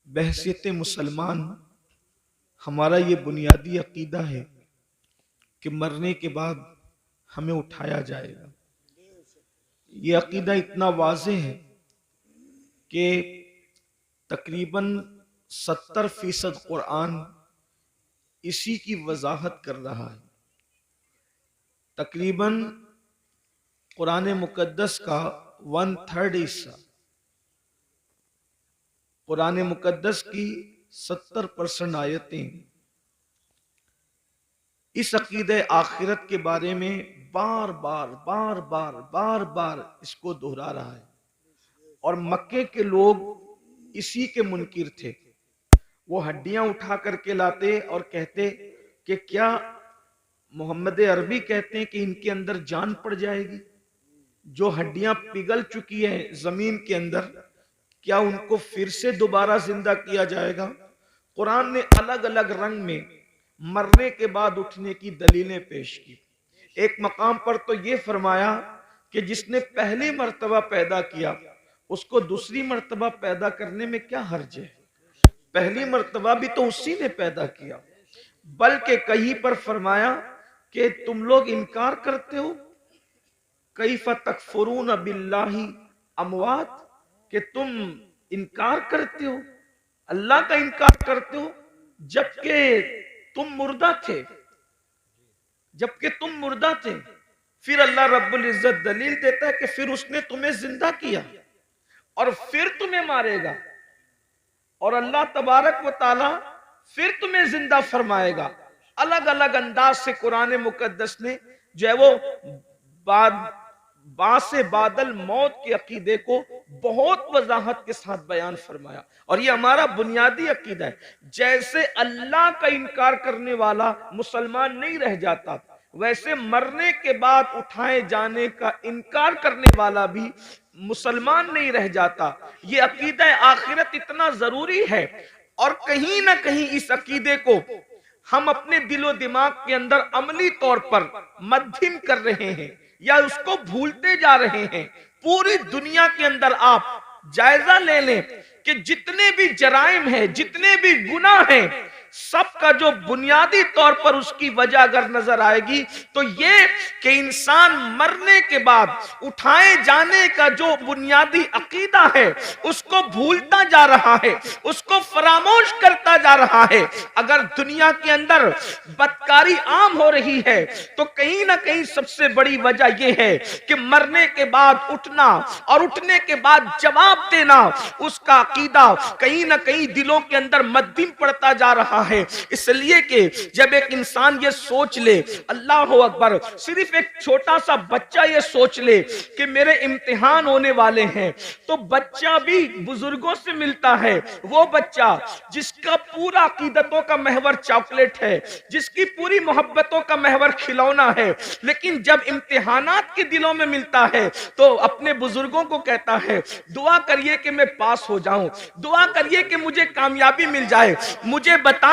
बहसीत मुसलमान हमारा ये बुनियादी अकीदा है कि मरने के बाद हमें उठाया जाएगा। ये अकीदा इतना वाज़े है कि तकरीबन 70% कुरान इसी की वजाहत कर रहा है। तकरीबन कुरान मुकद्दस का 1/3 हिस्सा, कुरान मुकद्दस की 70% आयतें इस अकीदे आखिरत के बारे में बार बार इसको दोहरा रहा है। और मक्के के लोग इसी के मुनकिर थे। वो हड्डियां उठा करके लाते और कहते कि क्या मोहम्मद अरबी कहते हैं कि इनके अंदर जान पड़ जाएगी? जो हड्डियां पिघल चुकी हैं जमीन के अंदर, क्या उनको फिर से दोबारा जिंदा किया जाएगा? कुरान ने अलग अलग रंग में मरने के बाद उठने की दलीलें पेश की। एक मकाम पर तो ये फरमाया कि जिसने पहली मर्तबा पैदा किया उसको दूसरी मर्तबा पैदा करने में क्या हर्ज है? पहली मर्तबा भी तो उसी ने पैदा किया। बल्कि कहीं पर फरमाया कि तुम लोग इनकार करते हो, कैफ़ तकफुरून बिल्लाहि अमवात, कि तुम इनकार करते हो, अल्लाह का इनकार करते हो जबकि तुम मुर्दा थे, जबकि तुम मुर्दा थे। फिर अल्लाह रब्बुल इज्जत दलील देता है कि फिर उसने तुम्हें जिंदा किया और फिर तुम्हें मारेगा, और अल्लाह तबारक व ताला फिर तुम्हें जिंदा फरमाएगा। अलग अलग अंदाज से कुरान मुकद्दस ने जो है वो बासे बादल मौत के अकीदे को बहुत वजाहत के साथ बयान फरमाया। और ये हमारा बुनियादी अकीदा है। जैसे अल्लाह का इनकार करने वाला मुसलमान नहीं रह जाता, वैसे मरने के बाद उठाए जाने का इनकार करने वाला भी मुसलमान नहीं रह जाता। ये अकीदा आखिरत इतना जरूरी है, और कहीं ना कहीं इस अकीदे को हम अपने दिलो दिमाग के अंदर अमली तौर पर मध्यम कर रहे हैं या उसको भूलते जा रहे हैं। पूरी दुनिया के अंदर आप जायजा ले लें कि जितने भी जराइम हैं, जितने भी गुनाह हैं, सबका जो बुनियादी तौर पर उसकी वजह अगर नजर आएगी तो ये कि इंसान मरने के बाद उठाए जाने का जो बुनियादी अकीदा है उसको भूलता जा रहा है, उसको फरामोश करता जा रहा है। अगर दुनिया के अंदर बदकारी आम हो रही है तो कहीं ना कहीं सबसे बड़ी वजह यह है कि मरने के बाद उठना और उठने के बाद जवाब देना, उसका अकीदा कहीं ना कहीं दिलों के अंदर मध्यम पड़ता जा रहा है। इसलिए कि जब एक इंसान ये सोच ले, अल्लाह अकबर, सिर्फ एक छोटा सा बच्चा ये सोच ले कि मेरे इम्तिहान होने वाले हैं, तो बच्चा भी बुजुर्गों से मिलता है। वो बच्चा जिसका पूरा अकीदतों का महवर चॉकलेट है, जिसकी पूरी मोहब्बतों का महवर खिलौना है, लेकिन जब इम्तिहानात के दिलों में मिलता है तो अपने बुजुर्गों को कहता है दुआ करिए कि मैं पास हो जाऊं, दुआ करिए कि मुझे कामयाबी मिल जाए। मुझे बताएं,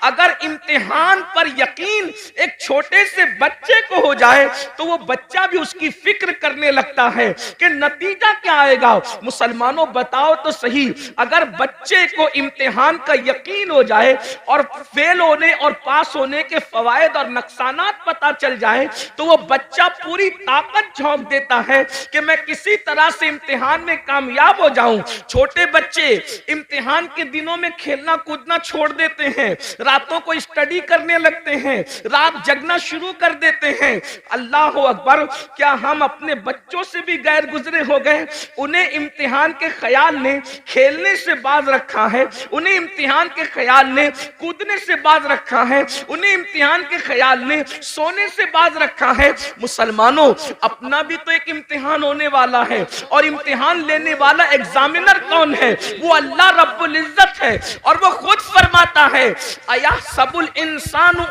अगर इम्तिहान पर यकीन एक छोटे से बच्चे को हो जाए तो वो बच्चा भी उसकी फिक्र करने लगता है कि नतीजा क्या आएगा। मुसलमानों बताओ तो सही, अगर बच्चे को इम्तिहान का यकीन हो जाए और फेल होने और पास होने के फवायद और नुकसानात पता चल जाए तो वो बच्चा पूरी ताकत झोंक देता है कि मैं किसी तरह से इम्तिहान में कामयाब हो जाऊं। छोटे बच्चे इम्तिहान के दिनों में खेलना कूदना छोड़ देते हैं, रातों को स्टडी करने लगते हैं, रात जगना शुरू कर देते हैं। अल्लाह अकबर, क्या हम अपने बच्चों से भी गैर गुजरे हो गए? उन्हें इम्तिहान के ख्याल ने खेलने से बाज रखा है, उन्हें इम्तिहान के ख्याल ने कूदने से बाज रखा है, उन्हें इम्तिहान के ख्याल ने सोने से बाज रखा है। मुसलमानों, अपना भी तो एक इम्तिहान होने वाला है, और इम्तिहान लेने वाला एग्जामिनर कौन है? वो अल्लाह रब्बुल इज्जत है। और वो खुद फरमाता है है, अया सबुल इंसान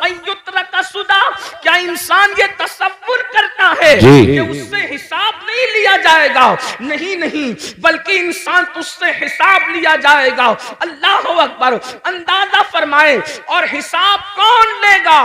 का सुदा, क्या इंसान ये तसव्वुर करता है कि उससे हिसाब नहीं लिया जाएगा? नहीं नहीं, बल्कि इंसान तुझसे हिसाब लिया जाएगा। अल्लाह अकबर। अंदाजा फरमाए, और हिसाब कौन लेगा?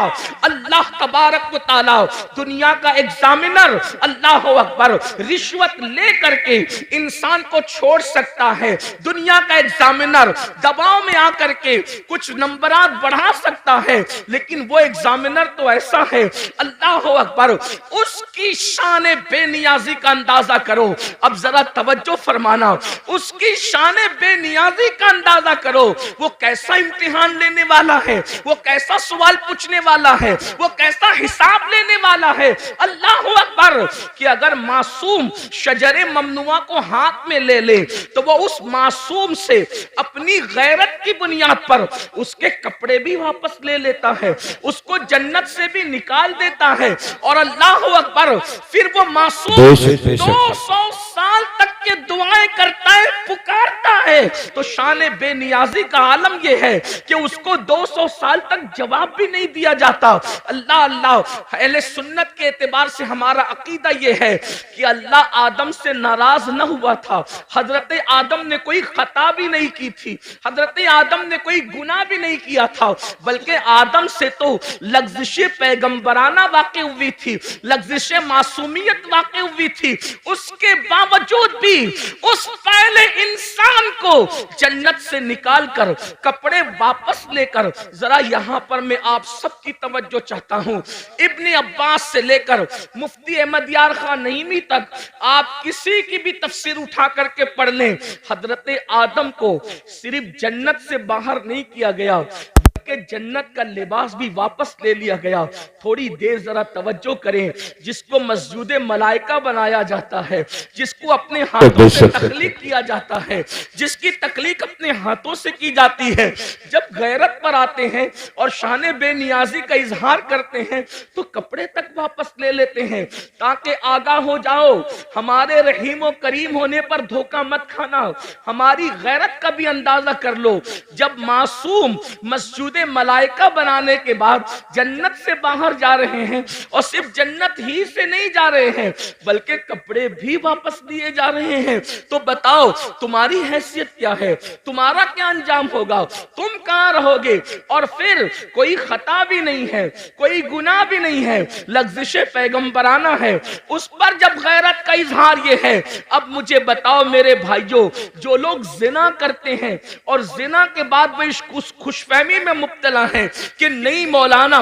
अल्लाह तबारक व तआला, दुनिया का एग्जामिनर। अल्लाह अकबर। रिश्वत ले करके इंसान को छोड़ सकता है। दुनिया का एग्जामिनर दबाव में आकर के कुछ नंबरात बढ़ा सकता है, लेकिन वो एग्जामिनर तो ऐसा है, अल्लाह अकबर, उसकी शान बेनियाजी का अंदाजा करो। अब जरा तवज्जो फरमाना, उसकी शान बेनियाजी का अंदाजा करो। वो कैसा इम्तिहान लेने वाला है, वो कैसा सवाल पूछने वाला है, वो कैसा हिसाब लेने वाला है। अल्लाह अकबर। कि अगर मासूम शजरे ममनुआ को हाथ में ले ले तो वो उस मासूम से अपनी गैरत की बुनियाद पर उसके कपड़े भी वापस ले लेता है, उसको जन्नत से भी निकाल देता है। और अल्लाह अकबर, फिर वो मासूम 200 साल तक के दुआएं करता है, पुकारता है। तो शान बेनियाजी का आलम यह है कि उसको 200 साल तक जवाब भी नहीं दिया जाता। अल्लाह अल्लाह। अहले सुन्नत के एतबार से हमारा अकीदा यह है कि अल्लाह आदम से नाराज न हुआ था। हजरत आदम ने कोई खता भी नहीं की थी, हजरत आदम ने कोई गुनाह भी नहीं किया था, बल्कि आदम से तो लग्जिश पैगंबराना वाक़ई हुई थी, लग्जिश मासूमियत वाक़ई हुई थी। उसके बावजूद भी उस पहले इंसान को जन्नत से निकाल कर कपड़े वापस लेकर, जरा यहां पर मैं आप सबकी तवज्जो चाहता हूं, इब्ने अब्बास से लेकर मुफ्ती अहमद यार खान नईमी तक आप किसी की भी तफसीर उठा करके पढ़ लें, हजरत आदम को सिर्फ जन्नत से बाहर नहीं किया गया, के जन्नत का लिबास भी वापस ले लिया गया। थोड़ी देर जरा तवज्जो करें, जिसको मस्जिद मलाइका बनाया जाता है, जिसको अपने हाथों से तख्लीक किया जाता है, जिसकी तख्लीक अपने हाथों से की जाती है, जब गैरत पर आते हैं और शान बेनियाजी का इजहार करते हैं तो कपड़े तक वापस ले लेते हैं, ताकि आगाह हो जाओ, हमारे रहीम और करीम होने पर धोखा मत खाना। हमारी गैरत का भी अंदाजा कर लो। जब मासूम मस्जिद मलाइका बनाने के बाद जन्नत से बाहर जा रहे हैं, और सिर्फ जन्नत ही से नहीं जा रहे हैं बल्कि कपड़े भी वापस लिए जा रहे हैं, तो बताओ तुम्हारी हैसियत क्या है, तुम्हारा क्या अंजाम होगा, तुम कहां रहोगे? और फिर कोई खता भी नहीं है, कोई गुनाह भी नहीं है, लग्जिश पैगंबराना है, उस पर जब गैरत का इजहार ये है। अब मुझे बताओ मेरे भाइयों, जो लोग जिना करते हैं और जिना के बाद वो इस खुशफहमी में मुब्तला है कि नहीं मौलाना,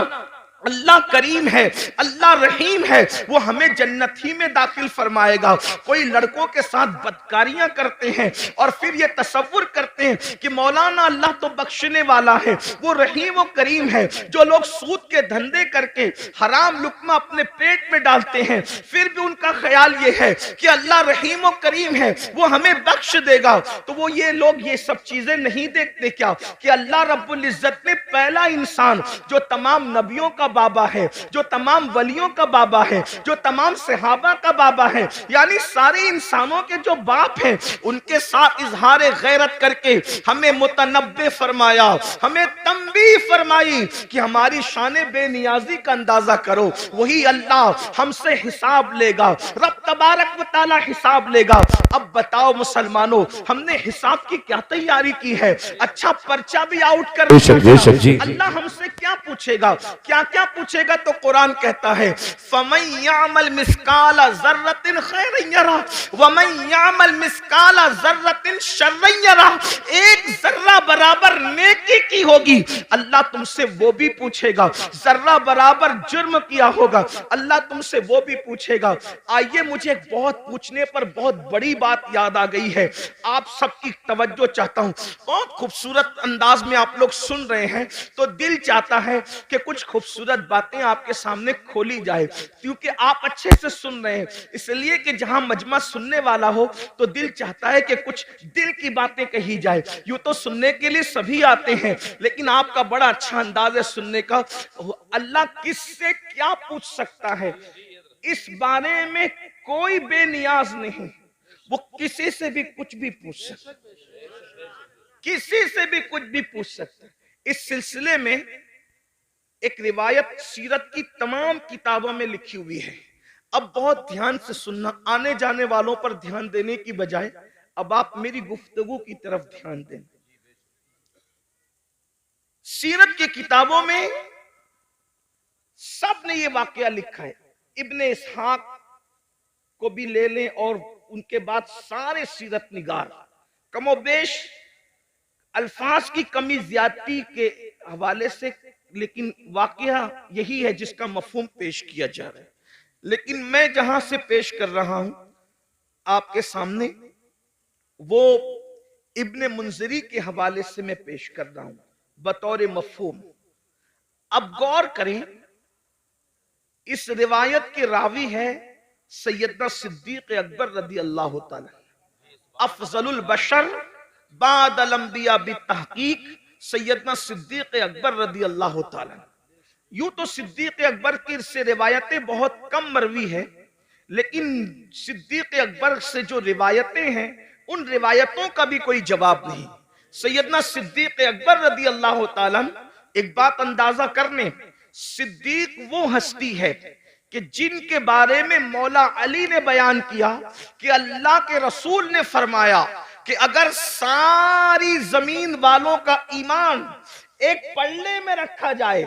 अल्लाह करीम है, अल्लाह रहीम है, वो हमें जन्नत ही में दाखिल फरमाएगा। कोई लड़कों के साथ बदकारियां करते हैं और फिर ये तसव्वुर करते हैं कि मौलाना अल्लाह तो बख्शने वाला है, वो रहीम और करीम है। जो लोग सूद के धंधे करके हराम लुक्मा अपने पेट में डालते हैं, फिर भी उनका ख्याल ये है कि अल्लाह रहीम और करीम है, वो हमें बख्श देगा। तो वो ये लोग ये सब चीजें नहीं देखते क्या कि अल्लाह रब्बुल इज्जत ने पहला इंसान जो तमाम नबियों का बाबा है, जो तमाम वलियों का बाबा है, जो तमाम सहाबा का बाबा है, यानी सारे इंसानों के जो बाप हैं, उनके साथ इजहार गैरत करके हमें मुतनब्बे फरमाया, हमें तंबीह फरमाई कि हमारी शान बेनियाजी का अंदाजा करो। वही अल्लाह हमसे हिसाब लेगा, रब तबारक व तआला हिसाब लेगा। अब बताओ मुसलमानों, हमने हिसाब की क्या तैयारी की है? अच्छा पर्चा भी आउट कर अल्लाह हमसे क्या पूछेगा, क्या क्या पूछेगा? तो कुरान कहता है फमन यामल मिस्काला ज़र्रतिन खैरन यरा वमन यामल मिस्काला ज़र्रतिन शर्रन यरा। एक जर्रा बराबर नेकी की होगी, अल्लाह तुमसे वो भी पूछेगा। जर्रा बराबर जुर्म किया होगा, अल्लाह तुमसे वो भी पूछेगा। आइए, मुझे बहुत पूछने पर बहुत बड़ी बात याद आ गई है, आप सबकी तवज्जो चाहता हूं। बहुत खूबसूरत अंदाज में आप लोग सुन रहे हैं, तो दिल चाहता है कि कुछ खूबसूरत बातें आपके सामने खोली जाए, क्योंकि आप अच्छे से सुन रहे हैं। इसलिए कि जहां मजमा सुनने वाला हो तो दिल चाहता है कि कुछ दिल की बातें कही जाए। यूं तो सुनने के लिए सभी आते हैं, लेकिन आपका बड़ा अच्छा अंदाज है सुनने का। अल्लाह किससे क्या पूछ सकता है, इस बारे में कोई बेनियाज नहीं। वो किसी से भी कुछ भी पूछ सकता, किसी से भी कुछ भी पूछ सकता है। इस सिलसिले में एक रिवायत सीरत की तमाम किताबों में लिखी हुई है। अब बहुत ध्यान से सुनना, आने जाने वालों पर ध्यान देने की बजाय अब आप मेरी गुफ्तगू की तरफ ध्यान दें। सीरत की किताबों में सब ने ये वाकया लिखा है। इब्ने इसहाक को भी ले लें और उनके बाद सारे सीरत निगार कमोबेश अल्फाज की कमी ज्यादती के हवाले से, लेकिन वाकया यही है जिसका मफहूम पेश किया जा रहा है। लेकिन मैं जहां से पेश कर रहा हूं आपके सामने, वो इब्ने मुंजरी के हवाले से मैं पेश कर रहा हूं बतौर मफहूम। अब गौर करें, इस रिवायत के रावी है सैयदना सिद्दीक अकबर रदी अल्लाह ताला, अफजलुल बशर बादल अंबिया बितहकीक सैयदना सिद्दीक अकबर रदी अल्लाह ताला। यूं तो सिद्दीक अकबर की से रिवायतें बहुत कम मरवी है, लेकिन सिद्दीक अकबर से जो रिवायतें हैं उन रिवायतों का भी कोई जवाब नहीं। सैयदना सिद्दीक अकबर रदी अल्लाह ताला, एक बात अंदाजा करने, सिद्दीक वो हस्ती है कि जिनके बारे में मौला अली ने बयान किया कि अल्लाह के रसूल ने फरमाया कि अगर सारी जमीन वालों का ईमान एक पल्ले में रखा जाए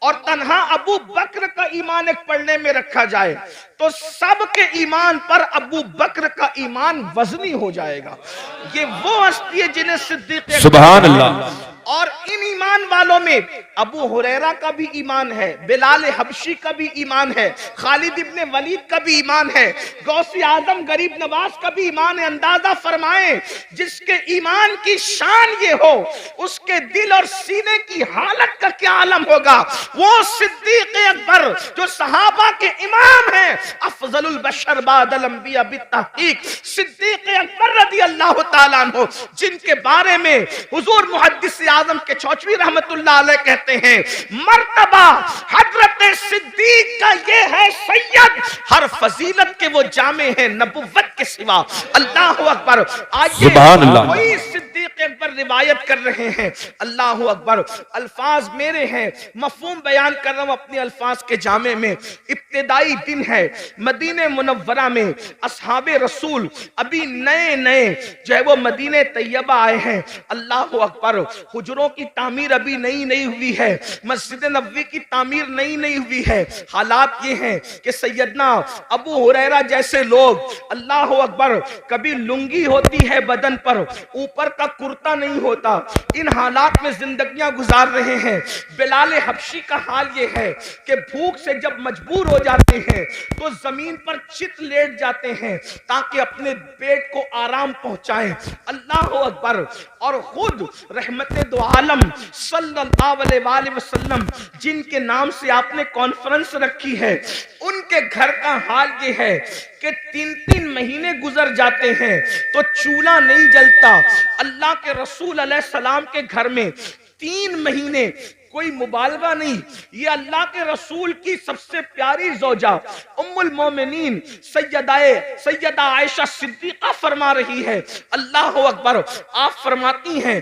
और तन्हा अबू बकर का ईमान एक पल्ले में रखा जाए तो सबके ईमान पर अबू बकर का ईमान वजनी हो जाएगा। ये वो हस्ती है जिन्हें सिद्दीक सुभान अल्लाह। और इन ईमान वालों में अबू हुरैरा का भी ईमान है, बिलाल हबशी का भी ईमान है, खालिद इब्ने वलीद का भी ईमान है, गौसे आजम गरीब नवाज का भी ईमान है। अंदाजा फरमाएं, जिसके ईमान की शान ये हो उसके दिल और सीने की हालत का क्या आलम होगा। वो सिद्दीक अकबर जो सहाबा के इमाम हैं, अफजलुल बशर बादल अंबिया बितहकीक सिद्दीक अकबर रदी अल्लाह ताला अन्हु, जिनके बारे में हुजूर मुहद्दिस आजम के चौचवी रहमतुल्लाह अलैह कहते हैं, मर्तबा हजरत सिद्दीक का ये है सैयद, हर फजीलत के वो जामे हैं नबुव्वत के सिवा। अल्लाह अकबर। आइए, कोई सिद्दीक अकबर रिवायत कर रहे हैं, अल्लाह अकबर। अल्फाज मेरे हैं, मफहूम बयान कर रहा हूं अपने अल्फाज के जामे में। इब्तिदाई दिन है, मदीने मुनव्वरा में असहाबे रसूल अभी नए नए जो है वो मदीने तैयबा आए हैं। अल्लाह अकबर। हुजरों की तामीर अभी नई नई हुई है, मस्जिद नबवी की तामीर नई नई हुई है। हालात ये हैं कि सैयदना अबू हुरैरा जैसे लोग, अल्लाह अकबर, कभी लुंगी होती है बदन पर, ऊपर का कुर्ता नहीं होता, इन हालात में जिंदगियां गुजार रहे हैं। बिलाल हबशी का हाल ये है कि भूख से जब मजबूर हो जाते हैं तो जमीन पर चित लेट जाते हैं ताकि अपने पेट को आराम पहुंचाएं। अल्लाह अकबर। और खुद रहमत दो आलम सल्लल्लाहु अलैहि वसल्लम जिनके नाम से आपने कॉन्फ्रेंस रखी है, उनके घर का हाल ये है कि 3-3 महीने गुजर जाते हैं तो चूल्हा नहीं जलता। अल्लाह के रसूल अलैहि सलाम के घर में 3 महीने, कोई मुबालगा नहीं, ये अल्लाह के रसूल की सबसे प्यारी जोजा उम्मुल मोमिनीन सैयदा आयशा सिद्दीका फरमा रही है। अल्लाह अकबर। आप फरमाती हैं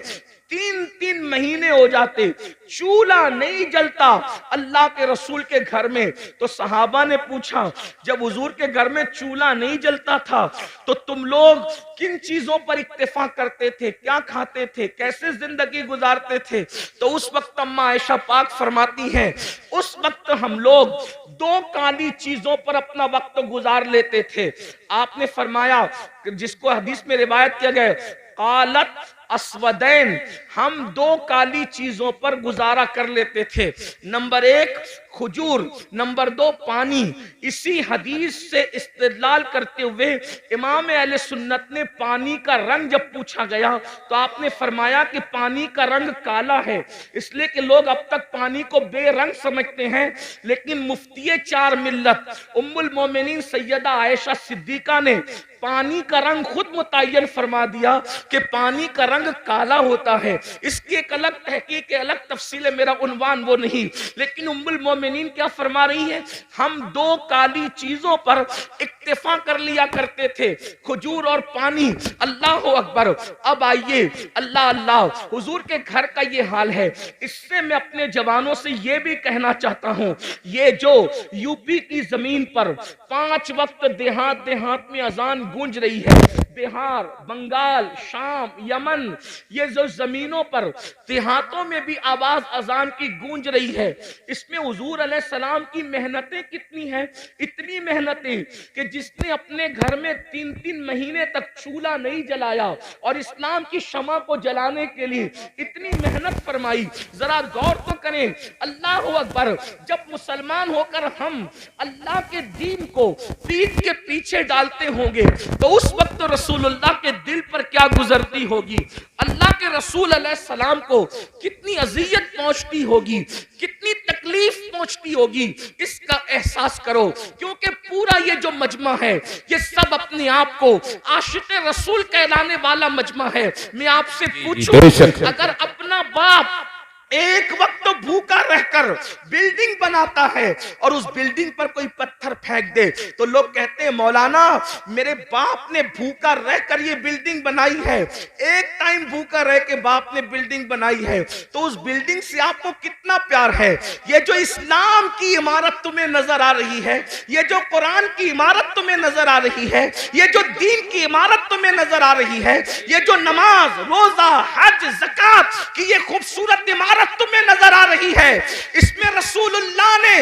3-3 महीने हो जाते, चूल्हा नहीं जलता अल्लाह के रसूल के घर में। तो सहाबा ने पूछा, जब हुजूर के घर में चूल्हा नहीं जलता था तो तुम लोग किन चीजों पर इत्तेफाक करते थे, क्या खाते थे, कैसे जिंदगी गुजारते थे? तो उस वक्त अम्मा आयशा पाक फरमाती हैं, उस वक्त हम लोग 2 काली चीजों पर अपना वक्त गुजार लेते थे। आपने फरमाया, जिसको हदीस में रिवायत किया गया, कालत अस्वदैन, हम 2 काली चीजों पर गुजारा कर लेते थे। नंबर 1 खजूर, नंबर 2 पानी। इसी हदीस से इस्तेदलाल करते हुए इमाम अहले सुन्नत ने पानी का रंग जब पूछा गया तो आपने फरमाया कि पानी का रंग काला है, इसलिए कि लोग अब तक पानी को बेरंग समझते हैं। लेकिन मुफ्ती 4 मिल्लत उम्मुल मोमिनीन सैयदा आयशा सिद्दीका ने पानी का रंग खुद मुतय्यन फरमा दिया कि पानी का रंग काला होता है। इसकी एक अलग तहकीक, अलग तफसील है, मेरा उन्वान वो नहीं। लेकिन उम्मुल मोमिनीन मोमिनीन क्या फरमा रही है, हम दो काली चीजों पर इक्तिफा कर लिया करते थे, खजूर और पानी। अल्लाह अकबर। अब आइए, अल्लाह अल्लाह, हुजूर के घर का ये हाल है। इससे मैं अपने जवानों से ये भी कहना चाहता हूं, ये जो यूपी की जमीन पर 5 वक्त देहात देहात में अजान गूंज रही है, बिहार, बंगाल, शाम, यमन, ये जो जमीनों पर देहातों में भी आवाज अजान की गूंज रही है, इसमें हुजूर अलैहिस्सलाम की मेहनतें कितनी हैं। इतनी मेहनतें कि जिसने अपने घर में 3-3 महीने तक चूल्हा नहीं जलाया और इस्लाम की शमा को जलाने के लिए इतनी मेहनत फरमाई। जरा गौर तो करें, अल्लाह अकबर। जब मुसलमान होकर हम अल्लाह के दीन को पीठ के पीछे डालते होंगे तो उस वक्त रसूलुल्लाह के दिल पर क्या गुजरती होगी, अल्लाह के रसूल अलैहिस्सलाम को कितनी अजियत पहुंचती होगी, कितनी तकलीफ पहुंचती होगी, इसका एहसास करो। क्योंकि पूरा ये जो मजमा है, ये सब अपने आप को आशिक़े रसूल कहलाने वाला मजमा है। मैं आपसे पूछूं, अगर अपना बाप एक वक्त तो भूखा रहकर बिल्डिंग बनाता है और उस बिल्डिंग पर कोई पत्थर फेंक दे तो लोग कहते हैं मौलाना मेरे बाप ने भूखा रहकर ये बिल्डिंग बनाई है। एक टाइम भूखा रह के बाप ने बिल्डिंग बनाई है तो उस बिल्डिंग से आपको कितना प्यार है। ये जो इस्लाम की इमारत तुम्हें नजर आ रही है, ये जो कुरान की इमारत तुम्हें नजर आ रही है, ये जो दीन की इमारत तुम्हें नजर आ रही है, ये जो नमाज, रोजा, हज, ज़कात की ये खूबसूरत इमारत तुम्हें नजर आ रही है, इसमें रसूलुल्लाह ने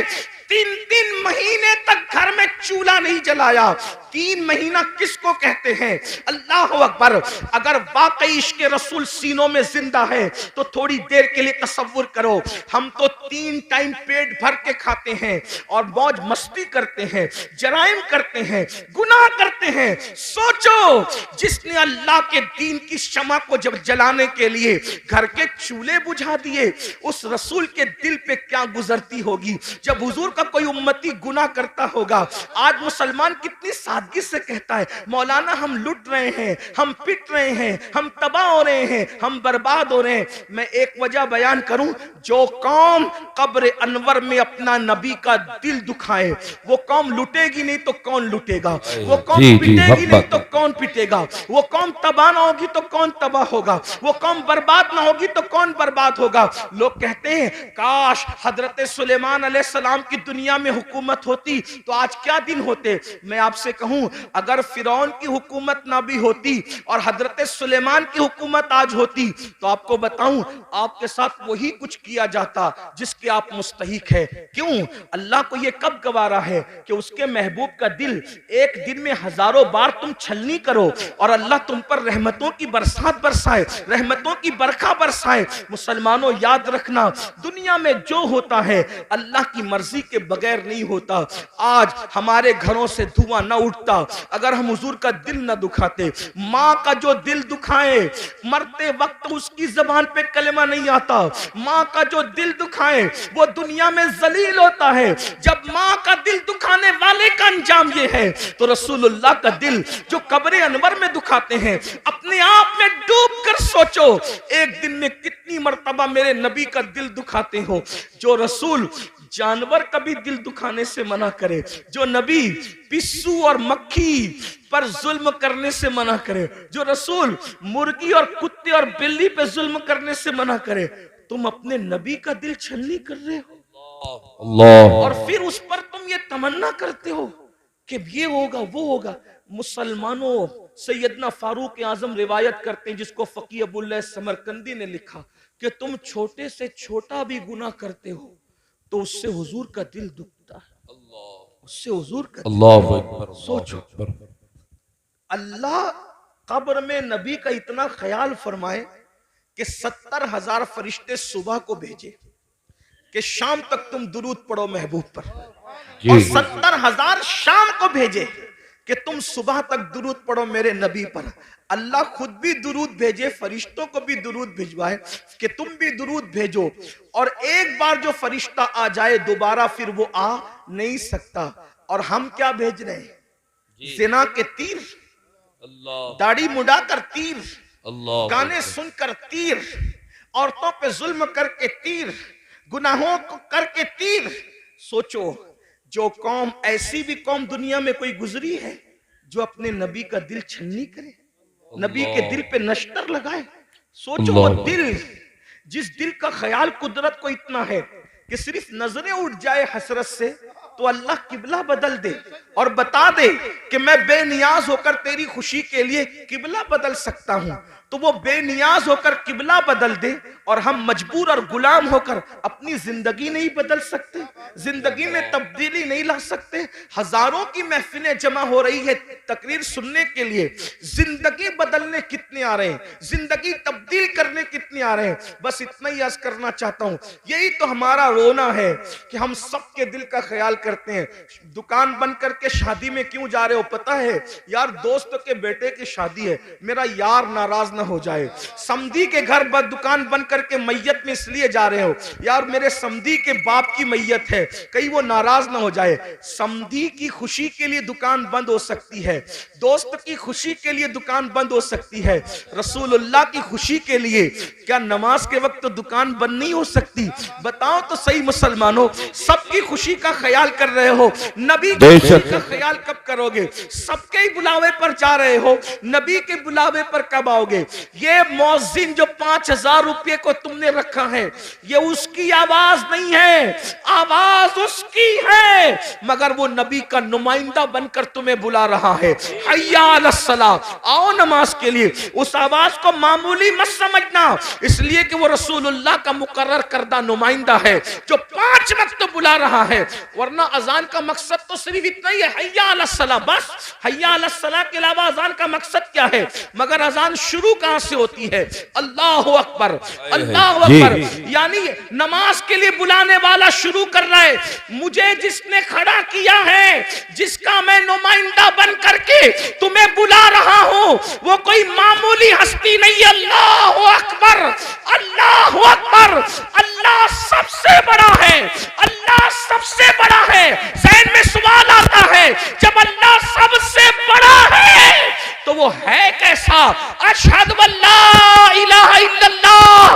3-3 महीने तक घर में चूल्हा नहीं जलाया। 3 महीना किसको कहते हैं? अल्लाह अकबर। अगर वाकई इश्क़ रसूल सीनों में जिंदा है तो थोड़ी देर के लिए तसव्वुर करो, हम तो 3 टाइम पेट भर के खाते हैं और मौज मस्ती करते हैं, जराइम करते हैं, गुनाह करते हैं। सोचो, जिसने अल्लाह के दीन की शमा को जब जलाने के लिए घर के चूल्हे बुझा दिए, उस रसूल के दिल पे क्या गुजरती होगी जब हुजूर का कोई उम्मती गुनाह करता होगा। आज मुसलमान कितनी सादगी से कहता है मौलाना हम लुट रहे हैं, हम पिट रहे हैं, हम तबाह हो रहे हैं, हम बर्बाद हो रहे हैं। मैं एक वजह बयान करूं, जो कौम कब्र अनवर में अपना नबी का दिल दुखाए वो कौम लुटेगी नहीं तो कौन लुटेगा, वो कौम पिटेगी नहीं तो कौन पिटेगा, वो कौम तबाह ना होगी तो कौन तबाह होगा, वो कौम बर्बाद ना होगी तो कौन बर्बाद होगा। लोग कहते हैं काश हजरत सुलेमान अलैहिस्सलाम की दुनिया में हुकूमत होती तो आज क्या दिन होते। मैं आपसे कहूं, अगर फिरौन की हुकूमत ना भी होती और हजरत सुलेमान की हुकूमत आज होती तो आपको बताऊं आपके साथ वही कुछ किया जाता जिसके आप मुस्तहिक है। क्यों? अल्लाह को यह कब गवारा है कि उसके महबूब का दिल एक दिन में हजारों बार तुम छलनी करो और अल्लाह तुम पर रहमतों की बरसात बरसाए, रहमतों की बरखा बरसाए। मुसलमानों याद रखना, दुनिया में जो होता है अल्लाह की मर्जी के बगैर नहीं होता। आज हमारे घरों से धुआं न उठता अगर हम हुजूर का दिल न दुखाते। माँ का जो दिल दुखाए, मरते वक्त उसकी जबान पे कलमा नहीं आता। माँ का जो दिल दुखाए वो दुनिया में जलील होता है। जब माँ का दिल दुखाने वाले का अंजाम ये है तो रसूलुल्लाह का दिल जो कब्र अनवर में दुखाते हैं, अपने आप में डूब कर सोचो एक दिन में कितनी मर्तबा मेरे नबी का दिल दुखाते हो। जो रसूल जानवर का भी दिल दुखाने से मना करे, जो नबी पिस्सू और मक्खी पर जुल्म करने से मना करे, जो रसूल मुर्गी और कुत्ते और बिल्ली पे जुल्म करने से मना करे, तुम अपने नबी का दिल छलनी कर रहे हो अल्लाह, और फिर उस पर तुम ये तमन्ना करते हो कि ये होगा वो होगा। मुसलमानों, सैयदना फारूक आजम रिवायत करते हैं, जिसको फकीह अबुल्लाह समरकंदी ने लिखा कि तुम छोटे से छोटा भी गुनाह करते हो तो उससे हुजूर का दिल दुखता है, उससे हुजूर का अल्लाह। सोचो, अल्लाह कब्र में नबी का इतना ख्याल फरमाए कि 70,000 फरिश्ते सुबह को भेजे कि शाम तक तुम दुरूद पढ़ो महबूब पर, और 70,000 शाम को भेजे कि तुम सुबह तक दुरूद पढ़ो मेरे नबी पर। अल्लाह खुद भी दुरूद भेजे, फरिश्तों को भी दुरूद भिजवाए कि तुम भी दुरूद भेजो, और एक बार जो फरिश्ता आ जाए दोबारा फिर वो आ नहीं सकता। और हम क्या भेज रहे हैं? जिना के तीर, दाढ़ी मुड़ाकर तीर, गाने सुनकर तीर, औरतों पे जुल्म करके तीर, गुनाहों को करके तीर। सोचो, जो कौम, ऐसी भी कौम दुनिया में कोई गुजरी है जो अपने नबी का दिल छन्नी करे, नबी के दिल पे नश्तर लगाए? सोचो, वो दिल, जिस दिल का ख्याल कुदरत को इतना है कि सिर्फ नजरें उठ जाए हसरत से तो अल्लाह किबला बदल दे और बता दे कि मैं बेनियाज होकर तेरी खुशी के लिए किबला बदल सकता हूं, तो वो बेनियाज होकर किबला बदल दे और हम मजबूर और गुलाम होकर अपनी जिंदगी नहीं बदल सकते, जिंदगी में तब्दीली नहीं ला सकते? हजारों की महफिलें जमा हो रही है तकरीर सुनने के लिए, जिंदगी बदलने कितने आ रहे हैं, जिंदगी तब्दील करने कितने आ रहे हैं। बस इतना ही अर्ज करना चाहता हूं, यही तो हमारा रोना है कि हम सबके दिल का ख्याल करते हैं। दुकान बंद करके शादी में क्यों जा रहे हो? पता है यार, दोस्त के बेटे की शादी है, मेरा यार नाराज ना हो जाए। समधी के घर दुकान बंद करके मैयत में इसलिए जा रहे हो यार, मेरे समधी के बाप की मैयत है, कहीं वो नाराज ना हो जाए। समधी की खुशी के लिए दुकान बंद हो सकती है, दोस्त की खुशी के लिए दुकान बंद हो सकती है, रसूलुल्लाह की खुशी के लिए क्या नमाज के वक्त तो दुकान बंद नहीं हो सकती? बताओ तो सही मुसलमानों, सबकी खुशी का ख्याल कर रहे हो, नबी की खुशी का ख्याल कब करोगे? सबके ही बुलावे पर जा रहे हो, नबी के बुलावे पर कब आओगे? ये मौजिन जो 5,000 रुपये को तुमने रखा है, ये उसकी आवाज नहीं है, आवाज उसकी है, मगर वो नबी का नुमाइंदा बनकर तुम्हें बुला रहा है। हय्या अलस सलाह, आओ नमाज के लिए। उस आवाज को मामूली मत समझना, इसलिए कि वो रसूलुल्लाह का मुकर्रर करदा नुमाइंदा है जो 5 वक्त बुला रहा है। वरना अजान का मकसद तो सिर्फ इतना ही है, हय्या अलस सलाह, बस हय्या अलस सलाह के अलावा अजान का मकसद क्या है? मगर अजान शुरू कहां से होती है? अल्लाहु अकबर, अल्लाहु अकबर, यानी नमाज के लिए बुलाने वाला शुरू कर रहा है। मुझे जिसने खड़ा किया है, जिसका मैं नुमाइंदा बन करके तुम्हें बुला रहा हूं, वो कोई मामूली हस्ती नहीं है। अल्लाहु अकबर, अल्लाहु अकबर, अल्लाह सबसे बड़ा है, अल्लाह सबसे बड़ा है। ज़हन में सवाल आता है, जब अल्लाह सबसे बड़ा है तो वो है कैसा? अशहदु अल्ला इलाहा इल्लल्लाह,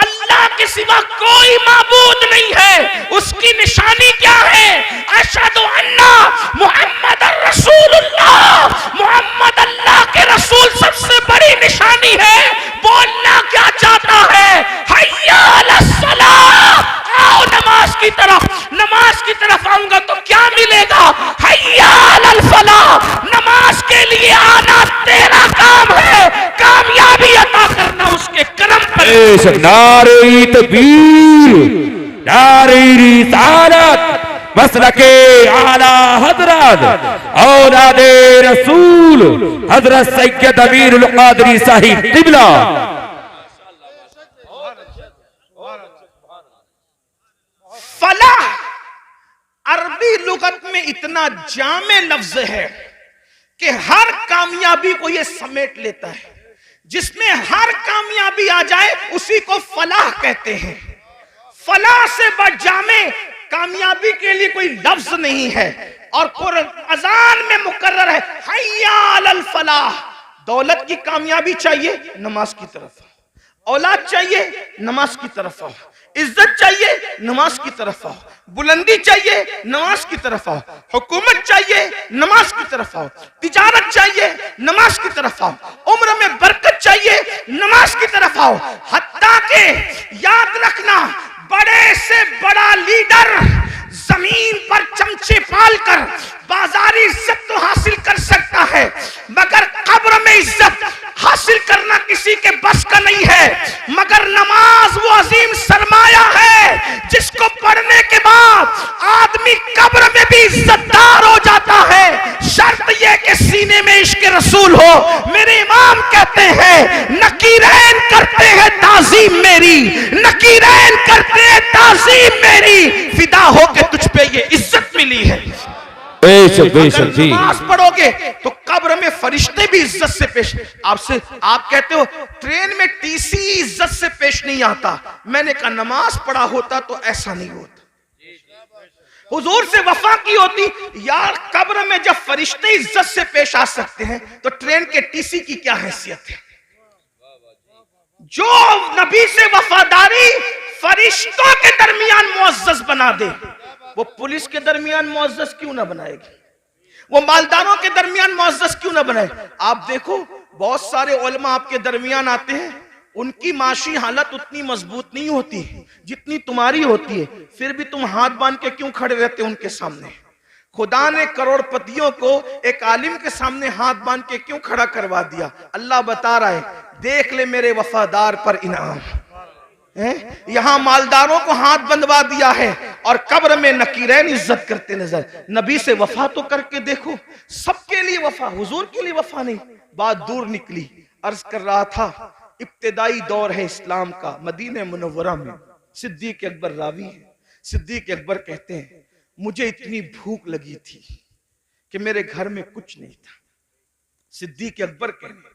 अल्लाह के सिवा कोई माबूद नहीं है, उसकी निशानी क्या है? अशहदु अन्ना मुहम्मदुर रसूलुल्लाह, मोहम्मद अल्लाह के रसूल सबसे बड़ी निशानी है। बोलना क्या चाहता है? हय्या अलस सलाह, आओ नमाज की तरफ। नमाज की तरफ आऊंगा तो क्या मिलेगा? हय्या अलल फलाह, नमाज के लिए आना तेरा काम है, कामयाबी अता करना उसके करम पर। नारे तकबीर, नारे रिसालत, मसलके आला हजरत औलादे रसूल हजरत सैयद अमीरुल कादरी साहिब क़िबला। फलाह अरबी लुगत में इतना जामे लफ्ज है कि हर कामयाबी को यह समेट लेता है। जिसमें हर कामयाबी आ जाए उसी को फलाह कहते हैं। फलाह से बढ़ जामे कामयाबी के लिए कोई लफ्ज नहीं है। और अजान में मुकर्रर है हय्या अलल फलाह। दौलत की कामयाबी चाहिए, नमाज की तरफ आओ। औलाद चाहिए, नमाज की तरफ आओ। इज्जत चाहिए, नमाज की तरफ आओ। बुलंदी चाहिए, नमाज की तरफ आओ। हुकूमत चाहिए, नमाज की तरफ आओ। तिजारत चाहिए, नमाज की तरफ आओ। उम्र में बरकत चाहिए, नमाज की तरफ आओ। हत्ता के याद रखना, बड़े से बड़ा लीडर जमीन पर चमचे पालकर बाजारी इज्जत तो हासिल कर सकता है, मगर कब्र में इज्जत हासिल करना किसी के बस का नहीं है। मगर नमाज वो अजीम सरमाया है जिसको पढ़ने के बाद आदमी कब्र में भी इज्जतदार हो जाता है। शर्त यह कि सीने में इश्क रसूल हो। मेरे इमाम कहते हैं नकीरैन करते हैं ताजीम मेरी, नकीरैन करते हैं ताजीम मेरी, फिदा हो के तुझ पे ये इज्जत मिली है। बेशक जी। नमाज पढ़ोगे तो कब्र में फरिश्ते भी इज्जत से पेश। आपसे आप कहते हो ट्रेन में टीसी इज्जत से पेश नहीं आता। मैंने कहा नमाज पढ़ा होता तो ऐसा नहीं होता। हुजूर से वफा की होती यार। कब्र में जब फरिश्ते इज्जत से पेश आ सकते हैं तो ट्रेन के टीसी की क्या हैसियत है? जो नबी से वफादारी फरिश्तों के दरमियान मुअज़्ज़ज़ बना दे, वो पुलिस के दरमियान मुअज़्ज़ज़ क्यों ना बनाएगी, वो मालदारों के दरमियान मुअज़्ज़ज़ क्यों ना बनाए। आप देखो बहुत सारे उलमा आपके दरमियान आते हैं, उनकी माशी हालत उतनी मजबूत नहीं होती जितनी तुम्हारी होती है, फिर भी तुम हाथ बांध के क्यों खड़े रहते उनके सामने। खुदा ने करोड़पतियों को एक आलिम के सामने हाथ बांध के क्यों खड़ा करवा दिया। अल्लाह बता रहा है, देख ले मेरे वफादार पर इनाम है। यहां मालदारों को हाथ बंधवा दिया है और कब्र में नकीरैन इज्जत करते नजर। नबी से वफा तो करके देखो, सबके लिए वफा, हुजूर के लिए वफा नहीं। बात दूर निकली, अर्ज कर रहा था इब्तिदाई दौर है इस्लाम का, मदीने मुनव्वरा में सिद्दीक अकबर रावी है। सिद्दीक अकबर कहते हैं मुझे इतनी भूख लगी थी कि मेरे घर में कुछ नहीं था। सिद्दीक अकबर कहने,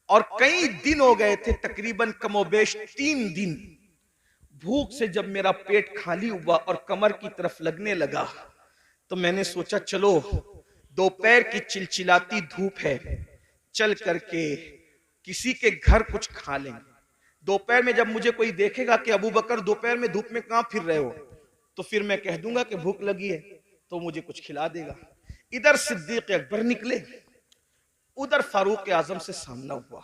और कई दिन हो गए थे, तकरीबन कमोबेश 3 दिन। भूख से जब मेरा पेट खाली हुआ और कमर की तरफ लगने लगा तो मैंने सोचा चलो दोपहर की चिलचिलाती धूप है, चल करके किसी के घर कुछ खा लेंगे। दोपहर में जब मुझे कोई देखेगा कि अबू बकर दोपहर में धूप में कहां फिर रहे हो, तो फिर मैं कह दूंगा कि भूख लगी है तो मुझे कुछ खिला देगा। इधर सिद्दीक अकबर निकले, उधर फारूक आजम से सामना हुआ।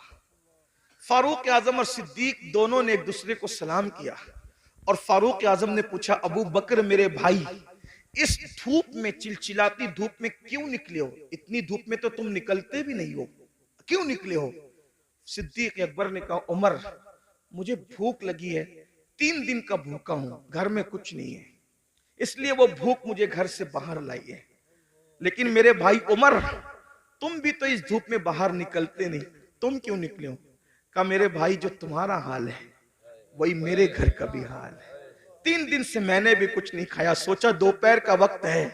फारूक आजम और सिद्दीक दोनों ने एक दूसरे को सलाम किया और फारूक आजम ने पूछा, अबू बकर मेरे भाई, इस धूप में, चिलचिलाती धूप में क्यों निकले हो? इतनी धूप में तो तुम निकलते भी नहीं हो, क्यों निकले हो? सिद्दीक अकबर ने कहा, उमर मुझे भूख लगी है, 3 दिन का भूखा हूं, घर में कुछ नहीं है, इसलिए वो भूख मुझे घर से बाहर लाई है। लेकिन मेरे भाई उमर, तुम भी तो इस धूप में बाहर निकलते नहीं, तुम क्यों निकले हो? कहा मेरे भाई जो तुम्हारा हाल है वही मेरे घर का भी हाल है। 3 दिन से मैंने भी कुछ नहीं खाया, सोचा दोपहर का वक्त है,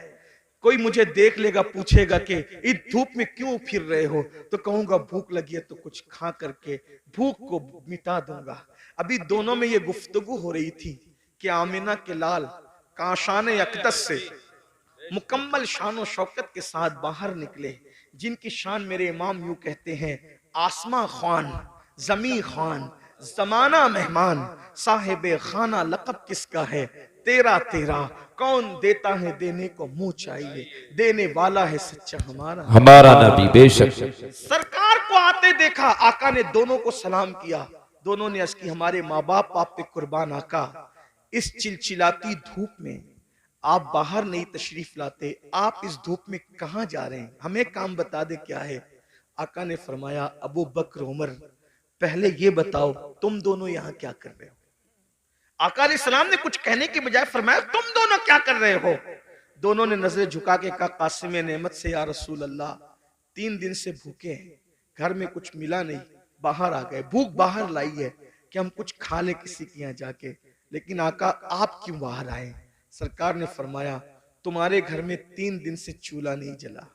कोई मुझे देख लेगा, पूछेगा कि इस धूप में क्यों फिर रहे हो, तो कहूंगा भूख लगी है तो कुछ खा करके भूख को मिटा दूंगा। अभी दोनों में ये गुफ्तगू हो रही थी कि आमिना के लाल काशान अक़दस से मुकम्मल शान शौकत के साथ बाहर निकले, जिनकी शान मेरे इमाम यूं कहते हैं, आसमां खान, जमी खान, जमाना मेहमान, साहिबे खाना लक़ब किसका है, तेरा तेरा कौन देता है देने को मुंह चाहिए, देने वाला है सच्चा हमारा नबी। बेशक सरकार को आते देखा, आका ने दोनों को सलाम किया। दोनों ने अर्ज़ की, हमारे माँ बाप आप पे कुर्बान आका, इस चिलचिलाती धूप में आप बाहर नहीं तशरीफ लाते, आप इस धूप में कहां जा रहे हैं, हमें काम बता दे क्या है। आका ने फरमाया, अबू बकर उमर पहले ये बताओ तुम दोनों यहाँ क्या कर रहे हो। आका अलैहिस्सलाम ने कुछ कहने के बजाय फरमाया, तुम दोनों क्या कर रहे हो। दोनों ने नजरें झुका के कहा, कासिम नेमत से या रसूल अल्लाह, 3 दिन से भूखे हैं, घर में कुछ मिला नहीं, बाहर आ गए, भूख बाहर लाई है कि हम कुछ खा ले किसी के यहाँ जाके। लेकिन आका आप क्यों बाहर आए? सरकार ने फरमाया, तुम्हारे घर में 3 दिन से चूल्हा नहीं जला,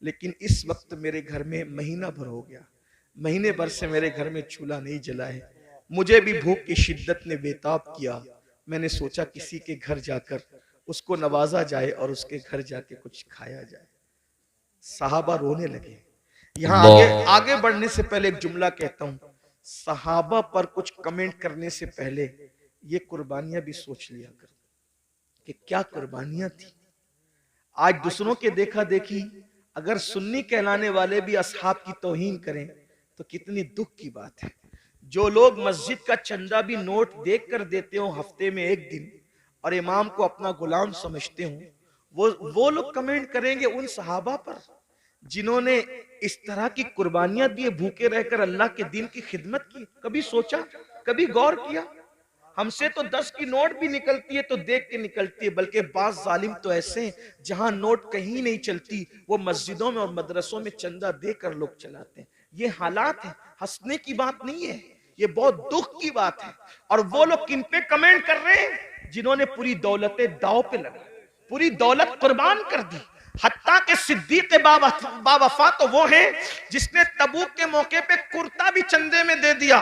लेकिन इस वक्त मेरे घर में महीना भर हो गया, महीने भर से मेरे घर में चूल्हा नहीं जला है, मुझे भी भूख की शिद्दत ने बेताब किया। मैंने सोचा किसी के घर जाकर उसको नवाजा जाए और उसके घर जाके कुछ खाया जाए। सहाबा रोने लगे। यहाँ आगे बढ़ने से पहले एक जुमला कहता हूं, सहाबा पर कुछ कमेंट करने से पहले ये कुर्बानियां भी सोच लिया कर कि क्या कुर्बानियां थी। आज दूसरों के देखा देखी अगर सुन्नी कहलाने वाले भी असहाब की तौहीन करें तो कितनी दुख की बात है। जो लोग मस्जिद का चंदा भी नोट देख कर देते हो हफ्ते में 1 दिन और इमाम को अपना गुलाम समझते हो, वो लोग कमेंट करेंगे उन सहाबा पर जिन्होंने इस तरह की कुर्बानियां दी, भूखे रहकर अल्लाह के दिन की खिदमत की। कभी सोचा, कभी गौर किया? हमसे तो 10 की नोट भी निकलती है तो देख के निकलती है, बल्कि बाज जालिम तो ऐसे हैं जहां नोट कहीं नहीं चलती, वो मस्जिदों में और मदरसों में चंदा देकर लोग चलाते हैं। ये हालात है, हंसने की बात नहीं है, ये बहुत दुख की बात है। और वो लोग किन पे कमेंट कर रहे हैं? जिन्होंने पूरी दौलतें दाव पे लगा, पूरी दौलत कुर्बान कर दी। हत्ता के सिद्दीक बावफा तो वो हैं जिसने तबूक के मौके पे कुर्ता भी चंदे में दे दिया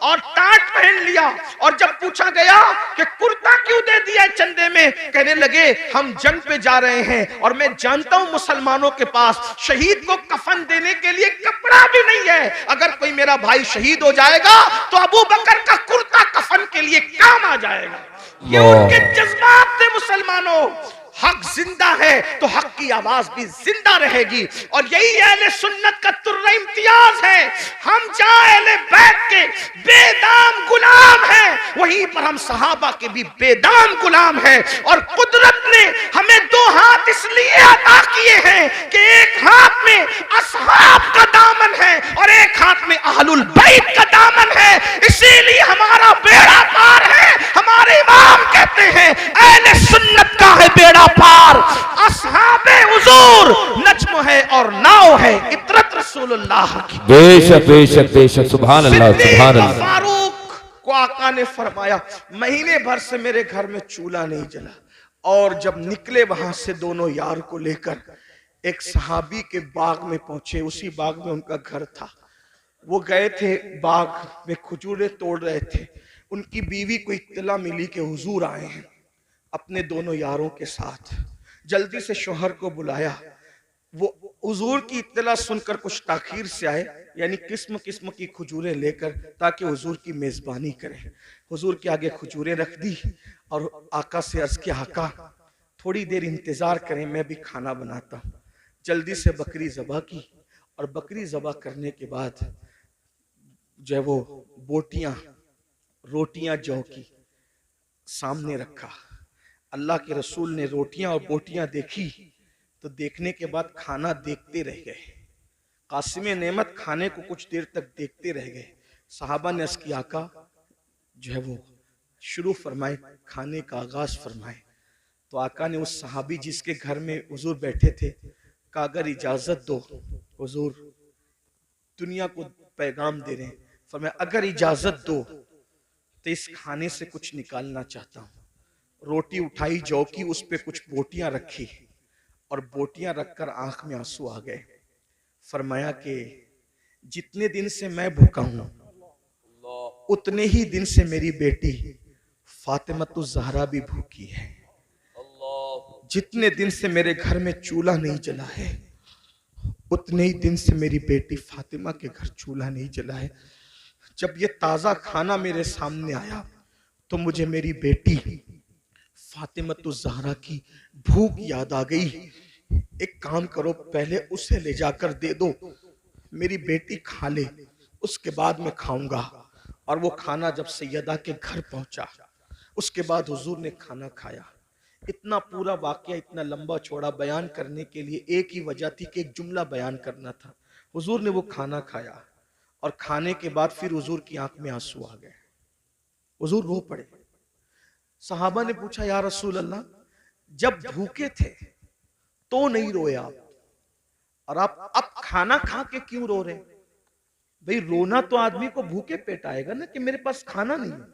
और टाट पहन लिया, और जब पूछा गया कि कुर्ता क्यों दे दिया चंदे में, कहने लगे हम जंग पे जा रहे हैं और मैं जानता हूं मुसलमानों के पास शहीद को कफन देने के लिए कपड़ा भी नहीं है, अगर कोई मेरा भाई शहीद हो जाएगा तो अबू बकर का कुर्ता कफन के लिए काम आ जाएगा। ये उनके जज्बात थे मुसलमानों। हक जिंदा है तो हक की आवाज भी जिंदा रहेगी। और यही अहले सुन्नत का तुर्रा इम्तियाज है। हम जहां अहले बैत के बेदाम गुलाम हैं, वहीं पर हम सहाबा के भी बेदाम गुलाम हैं। और कुदरत ने हमें दो हाथ इसलिए अता किए हैं कि एक हाथ में असहाब का दामन है और एक हाथ में अहलुल बैत का दामन है। इसीलिए हमारा बेड़ा पार है। हमारे इमाम कहते हैं अहले सुन्नत का है बेड़ा पार, असहाबे हुजूर नज्म है और नाव है इतरत रसूलुल्लाह की। बेशक बेशक बेशक, सुभान अल्लाह सुभान अल्लाह। फारूक को आका ने फरमाया महीने भर से मेरे घर में चूल्हा नहीं जला। और जब निकले वहां से दोनों यार को लेकर एक सहाबी के बाग में पहुंचे। उसी बाग में उनका घर था। वो गए थे, बाग में खजूरें तोड़ रहे थे। उनकी बीवी को इत्तला मिली कि हुजूर आए हैं अपने दोनों यारों के साथ। जल्दी से शौहर को बुलाया। वो हुजूर की इत्तला सुनकर कुछ ताखीर से आए, यानी किस्म किस्म की खजूरें लेकर, ताकि हुजूर की मेजबानी करें। हुजूर के आगे खजूरें रख दी और आका से अर्ज किया आका थोड़ी देर इंतजार करें, मैं भी खाना बनाता हूँ। जल्दी से बकरी ज़बह की और बकरी ज़बह करने के बाद जो है वो बोटियां रोटियां जौ की सामने रखा। अल्लाह के रसूल ने रोटियां और बोटियां देखी तो देखने के बाद खाना देखते रह गए। कासिम नेमत खाने को कुछ देर तक देखते रह गए। सहाबा ने अर्ज़ किया आका जो है वो शुरू फरमाए, खाने का आगाज फरमाए। तो आका ने उस सहाबी जिसके घर में हुजूर बैठे थे कहा अगर इजाजत दो, हुजूर दुनिया को पैगाम दे रहे हैं, फरमाया अगर इजाजत दो तो इस खाने से कुछ निकालना चाहता हूं। रोटी उठाई जौ की, उस पे कुछ बोटियां रखी और बोटियां रखकर आंख में आंसू आ गए। फरमाया कि जितने दिन से मैं भूखा हूं उतने ही दिन से मेरी बेटी फातिमतुज़ ज़हरा भी भूखी है। जितने दिन से मेरे घर में चूल्हा नहीं जला है उतने ही दिन से मेरी बेटी फातिमा के घर चूल्हा नहीं जला है। जब ये ताज़ा खाना मेरे सामने आया तो मुझे मेरी बेटी फातिमतुज़ ज़हरा की भूख याद आ गई। एक काम करो, पहले उसे ले जाकर दे दो, मेरी बेटी खा ले, उसके बाद मैं खाऊंगा। और वो खाना जब सैयदा के घर पहुंचा उसके बाद हुजूर ने खाना खाया। इतना पूरा वाकया इतना लंबा चौड़ा बयान करने के लिए एक ही वजह थी कि एक जुमला बयान करना था। हुजूर ने वो खाना खाया और खाने के बाद फिर हुजूर की आंख में आंसू आ गए। हुजूर रो पड़े। सहाबा ने पूछा या रसूल अल्लाह जब भूखे थे तो नहीं रोए आप, और आप अब खाना खा के क्यों रो रहे? भाई रोना तो आदमी को भूखे पेट आएगा ना कि मेरे पास खाना नहीं है,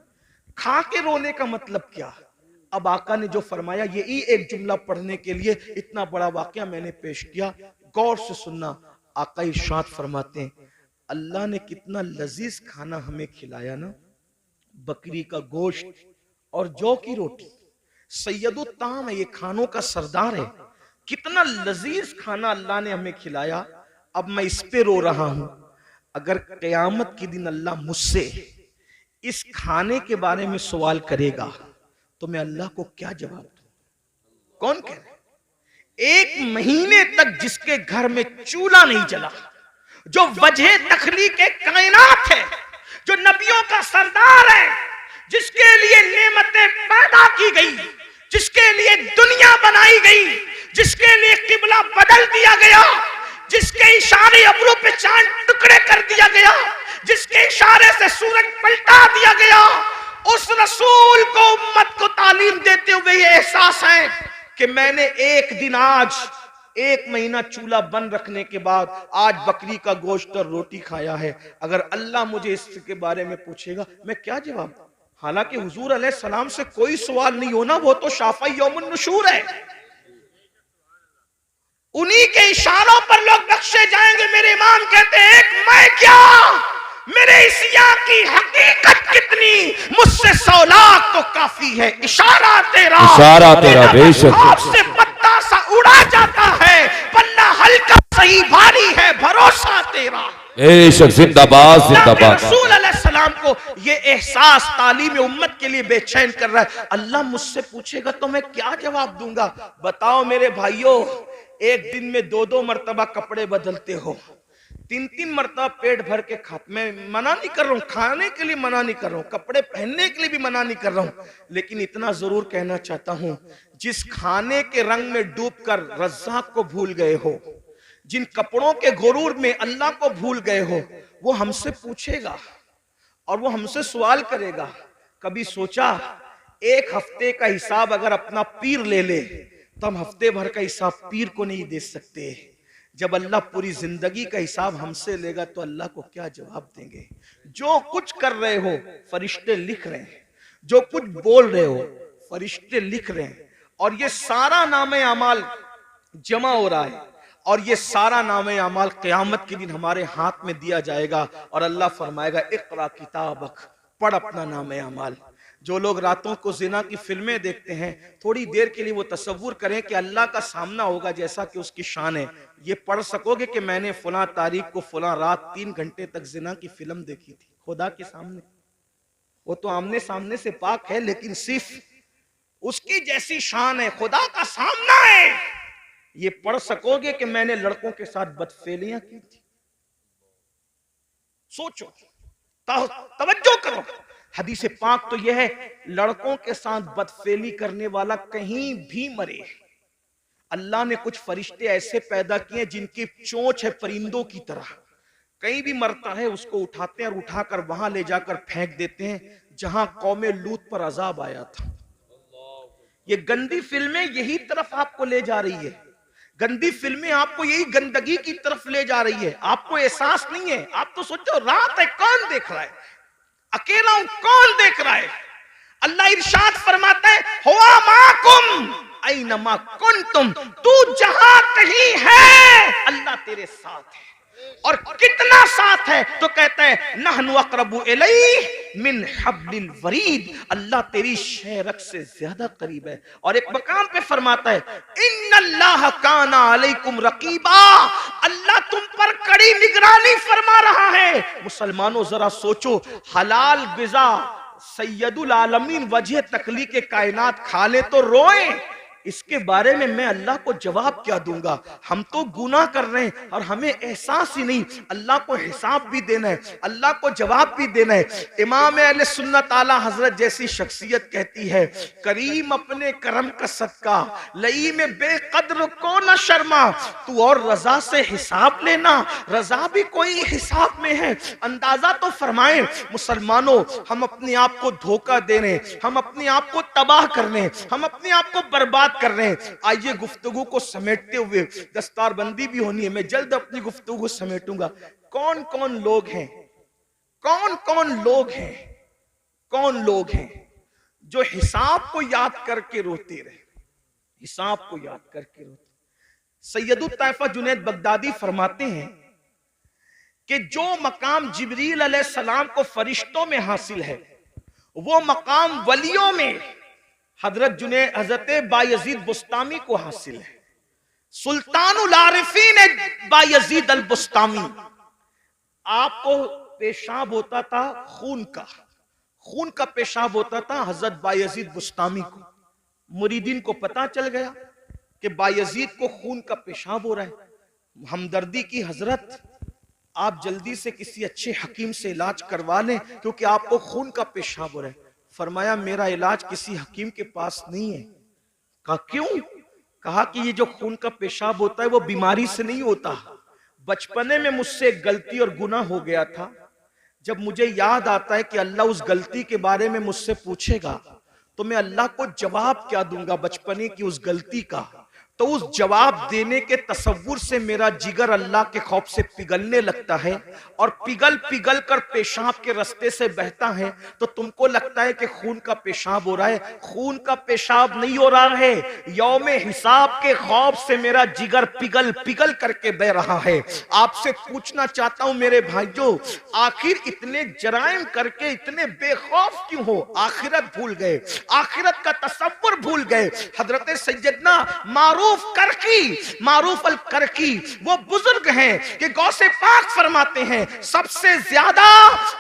खा के रोने का मतलब क्या? अब आका ने जो फरमाया यही एक जुमला पढ़ने के लिए इतना बड़ा वाकया मैंने पेश किया। गौर से सुनना। आका इरशाद फरमाते हैं अल्लाह ने कितना लजीज खाना हमें खिलाया ना, बकरी का गोश्त और जौ की रोटी। सैयदुत ताम है, ये खानों का सरदार है। कितना लजीज खाना अल्लाह ने हमें खिलाया। अब मैं इस पे रो रहा हूं। अगर क़यामत के दिन अल्लाह मुझसे इस खाने के बारे में सवाल करेगा तो मैं अल्लाह को क्या जवाब दूं? कौन कह रहा है? एक महीने तक जिसके घर में चूल्हा नहीं जला, जो वजह तखलीक कायनात है, जो नबियों का सरदार है, जिसके लिए नेमतें पैदा की गई, जिसके लिए दुनिया बनाई गई, जिसके लिए किबला बदल दिया गया, जिसके इशारे अब्रों पे चांद टुकड़े कर दिया गया, जिसके इशारे से सूरज पलटा दिया गया, उस रसूल को उम्मत को तालीम देते हुए ये एहसास है कि मैंने एक दिन आज एक महीना चूल्हा बंद रखने के बाद आज बकरी का गोश्त और रोटी खाया है। अगर अल्लाह मुझे इसके बारे में पूछेगा मैं क्या जवाब? हालांकि हुजूर अलैहिस्सलाम से कोई सवाल नहीं होना, वो तो शाफ़ई यौमुन नुशूर है। उन्हीं के इशारों पर लोग बख्शे जाएंगे। मेरे इमाम कहते हैं एक मैं क्या, मेरे इस यहाँ की हकीकत कितनी, मुझसे 100 लाख तो काफी है। इशारा तेरा बेशक से पत्ता सा उड़ा जाता है, पन्ना हल्का सही भारी है, भरोसा तेरा। बेशक जिंदाबाद अल्लाह के जिंदाबाद। रसूल अलैहिस्सलाम को ये एहसास तालीम उम्मत के लिए बेचैन कर रहा है। अल्लाह मुझसे पूछेगा तो मैं क्या जवाब दूंगा? बताओ मेरे भाइयों, एक दिन में 2-2 मरतबा कपड़े बदलते हो, 3-3 मरतबा पेट भर के खाते, मैं मना नहीं कर रहा हूँ, खाने के लिए मना नहीं कर रहा हूँ, कपड़े पहनने के लिए भी मना नहीं कर रहा हूँ, लेकिन इतना जरूर कहना चाहता हूँ, जिस खाने के रंग में डूबकर रज़्ज़ाक़ को भूल गए हो, जिन कपड़ों के गुरूर में अल्लाह को भूल गए हो, वो हमसे पूछेगा और वो हमसे सवाल करेगा। कभी सोचा एक हफ्ते का हिसाब अगर अपना पीर ले ले तो हम हफ्ते भर का हिसाब पीर को नहीं दे सकते। जब अल्लाह पूरी जिंदगी का हिसाब हमसे लेगा तो अल्लाह को क्या जवाब देंगे? जो कुछ कर रहे हो फरिश्ते लिख रहे हैं, जो कुछ बोल रहे हो फरिश्ते लिख रहे हैं, और ये सारा नामे अमाल जमा हो रहा है, और ये सारा नामे अमाल क़यामत के दिन हमारे हाथ में दिया जाएगा और अल्लाह फरमाएगा इक़रा किताबक, पढ़ अपना नामे अमाल। जो लोग रातों को जिना की फिल्में देखते हैं, थोड़ी देर के लिए वो तसव्वुर करें कि अल्लाह का सामना होगा जैसा कि उसकी शान है। ये पढ़ सकोगे कि मैंने फला तारीख को फला रात 3 घंटे तक जिना की फिल्म देखी थी खुदा के सामने? वो तो आमने सामने से पाक है, लेकिन सिर्फ उसकी जैसी शान है, खुदा का सामना है। ये पढ़ सकोगे कि मैंने लड़कों के साथ बदफेलियां की थी? सोचो, तवज्जो करो। हदीस पाक तो यह है, लड़कों के साथ बदफेली करने वाला कहीं भी मरे। अल्लाह ने कुछ फरिश्ते ऐसे पैदा किए जिनकी चोंच है परिंदों की तरह, कहीं भी मरता है उसको उठाते हैं और उठाकर वहां ले जाकर फेंक देते हैं जहां कौमे लूत पर अजाब आया था। ये गंदी फिल्में यही तरफ आपको ले जा रही है, गंदी फिल्में आपको यही गंदगी की तरफ ले जा रही है। आपको एहसास नहीं है, आप तो सोचो रात है, कौन देख रहा है, अकेला हूं, कौन देख रहा है? अल्लाह इरशाद फरमाता है, हुआ माकुम ऐनमा कुंतुम, तू जहां कहीं है अल्लाह तेरे साथ है। और कितना साथ है? तो कहता है नहनु अक़रबु इलैहि मिन हब्लिल वरीद, अल्लाह तेरी शेरक से ज्यादा करीब है। और एक मकाम पे फरमाता है इन्नल्लाह काना अलैकुम रकीबा, अल्लाह तुम पर कड़ी निगरानी फरमा रहा है। मुसलमानों जरा सोचो, हलाल गिज़ा सैयदुल आलमीन वजह तखलीक कायनात खा ले तो रोए, इसके बारे में मैं अल्लाह को जवाब क्या दूंगा? हम तो गुनाह कर रहे हैं और हमें एहसास ही नहीं। अल्लाह को हिसाब भी देना है, अल्लाह को जवाब भी देना है। इमाम अहले सुन्नत आला हजरत जैसी शख्सियत कहती है, करीम अपने करम का सदका लई में बेकद्र को न शर्मा, तू और रजा से हिसाब लेना, रजा भी कोई हिसाब में है। अंदाजा तो फरमाए मुसलमानों, हम अपने आप को धोखा दे रहे हैं, हम अपने आप को तबाह कर रहे हैं, हम अपने आप को बर्बाद कर रहे हैं। आइए गुफ्तगू को समेटते हुए, दस्तारबंदी भी होनी है, मैं जल्द अपनी गुफ्तगू समेटूंगा। कौन कौन लोग हैं, कौन कौन लोग हैं, कौन लोग हैं जो हिसाब को याद करके रोते रहे, हिसाब को याद करके रोते? सैयदुत ताइफा जुनैद बगदादी फरमाते हैं कि जो मकाम जिब्रील अलैहिस्सलाम को फरिश्तों में हासिल है, वो मकाम वलियों में हजरत बायजीद बुस्तामी को हासिल है। सुल्तानुल आरिफीन बायजीद अल बुस्तामी, आपको पेशाब होता था खून का पेशाब होता था हजरत बायजीद बुस्तामी को। मुरीदीन को पता चल गया कि बायजीद को खून का पेशाब हो रहा है। हमदर्दी की हजरत, आप जल्दी से किसी अच्छे हकीम से इलाज करवा लें क्योंकि आपको खून का पेशाब हो रहा है। फरमाया मेरा इलाज किसी हकीम के पास नहीं है। कहा क्यों? कहा कि ये जो खून का पेशाब होता है वो बीमारी से नहीं होता, बचपने में मुझसे एक गलती और गुनाह हो गया था। जब मुझे याद आता है कि अल्लाह उस गलती के बारे में मुझसे पूछेगा तो मैं अल्लाह को जवाब क्या दूंगा बचपने की उस गलती का? तो उस जवाब देने के तसव्वुर से मेरा जिगर अल्लाह के खौफ से पिघलने लगता है और पिघल पिघल कर पेशाब के रास्ते से बहता है। तो तुमको लगता है कि खून का पेशाब हो रहा है, खून का पेशाब नहीं हो रहा है, यौमे हिसाब के खौफ से मेरा जिगर पिघल पिघल करके बह रहा है। आपसे पूछना चाहता हूं मेरे भाइयों, आखिर इतने जराइम करके इतने बेखौफ क्यों हो? आखिरत भूल गए, आखिरत का तसव्वुर भूल गए। हजरत सैयदना मारूफ मारूफ अल करकी वो बुजुर्ग हैं कि गौसे पाक फरमाते हैं सबसे ज्यादा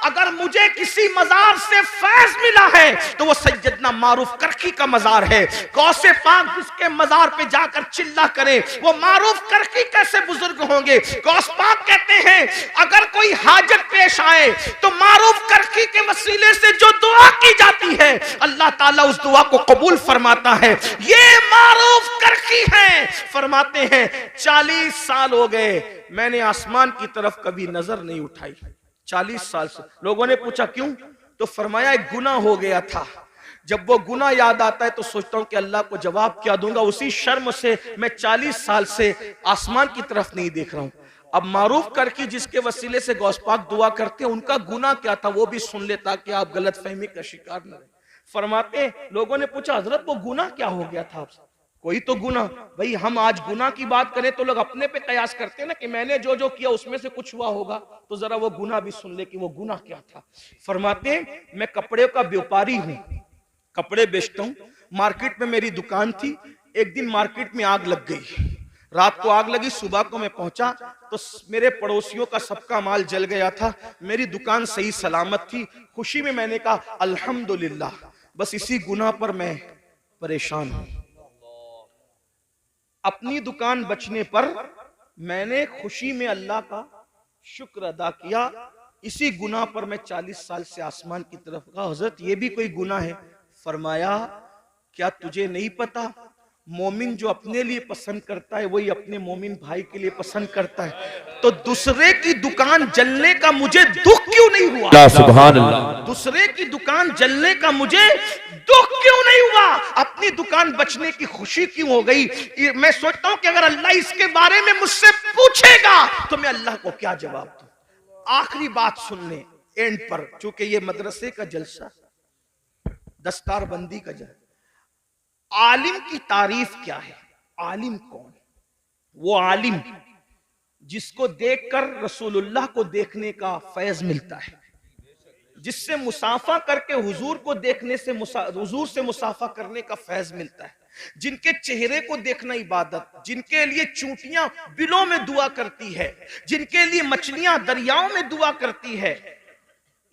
अगर मुझे किसी मजार से फैज मिला है तो वो सैयदना मारूफ करकी का मजार है। गौसे पाक जिसके मजार पे जाकर चिल्ला करे वो मारूफ करकी कैसे बुजुर्ग होंगे। गौस पाक कहते हैं अगर कोई हाजत पेश आए तो मारूफ करकी के वसीले से जो दुआ की जाती है अल्लाह ताला उस दुआ को कबूल फरमाता है। ये मारूफ करकी है। फरमाते हैं 40 साल हो गए मैंने आसमान की तरफ कभी नजर नहीं उठाई। 40 साल से। लोगों ने पूछा क्यों, तो फरमाया एक गुनाह हो गया था। जब वो गुनाह याद आता है तो सोचता हूं कि अल्लाह को जवाब क्या दूंगा, उसी शर्म से मैं 40 साल से आसमान की तरफ नहीं देख रहा हूं। अब मारूफ करके जिसके वसीले से गौस पाक दुआ करते हैं उनका गुनाह क्या था वो भी सुन ले ताकि आप गलत फहमी का शिकार न रहे। फरमाते लोगों ने पूछा हजरत वो गुनाह क्या हो गया था आपसे, कोई तो गुनाह। भाई हम आज गुनाह की बात करें तो लोग अपने पे कयास करते हैं ना कि मैंने जो जो किया उसमें से कुछ हुआ होगा, तो जरा वो गुनाह भी सुन ले कि वो गुनाह क्या था। फरमाते मैं कपड़े का व्यापारी हूं, कपड़े बेचता हूं। मार्केट में मेरी दुकान थी। एक दिन मार्केट में आग लग गई, रात को आग लगी, सुबह को मैं पहुंचा तो मेरे पड़ोसियों का सबका माल जल गया था। मेरी दुकान सही सलामत थी। खुशी में मैंने कहा अल्हम्दुलिल्लाह। बस इसी गुनाह पर मैं परेशान हूं। अपनी दुकान बचने पर मैंने खुशी में अल्लाह का शुक्र अदा किया। इसी गुनाह पर मैं 40 साल से आसमान की तरफ कहा हजरत ये भी कोई गुनाह है। फरमाया क्या तुझे नहीं पता मोमिन जो अपने लिए पसंद करता है वही अपने मोमिन भाई के लिए पसंद करता है, तो दूसरे की दुकान जलने का मुझे दुख क्यों नहीं हुआ। सुभान अल्लाह। दूसरे की दुकान जलने का मुझे दुख क्यों नहीं हुआ, अपनी दुकान बचने की खुशी क्यों हो गई। मैं सोचता हूं कि अगर अल्लाह इसके बारे में मुझसे पूछेगा तो मैं अल्लाह को क्या जवाब दूं। आखिरी बात सुन ले एंड पर, चूंकि ये मदरसे का जलसा, दस्तार बंदी का जलसा। आलिम की तारीफ क्या है। आलिम कौन, वो आलिम जिसको देखकर रसूलुल्लाह को देखने का फैज मिलता है, जिससे मुसाफा करके हुजूर को देखने से हुजूर से मुसाफा करने का फैज मिलता है, जिनके चेहरे को देखना इबादत, जिनके लिए चूंटियां बिलों में दुआ करती है, जिनके लिए मछलियां दरियाओं में दुआ करती है।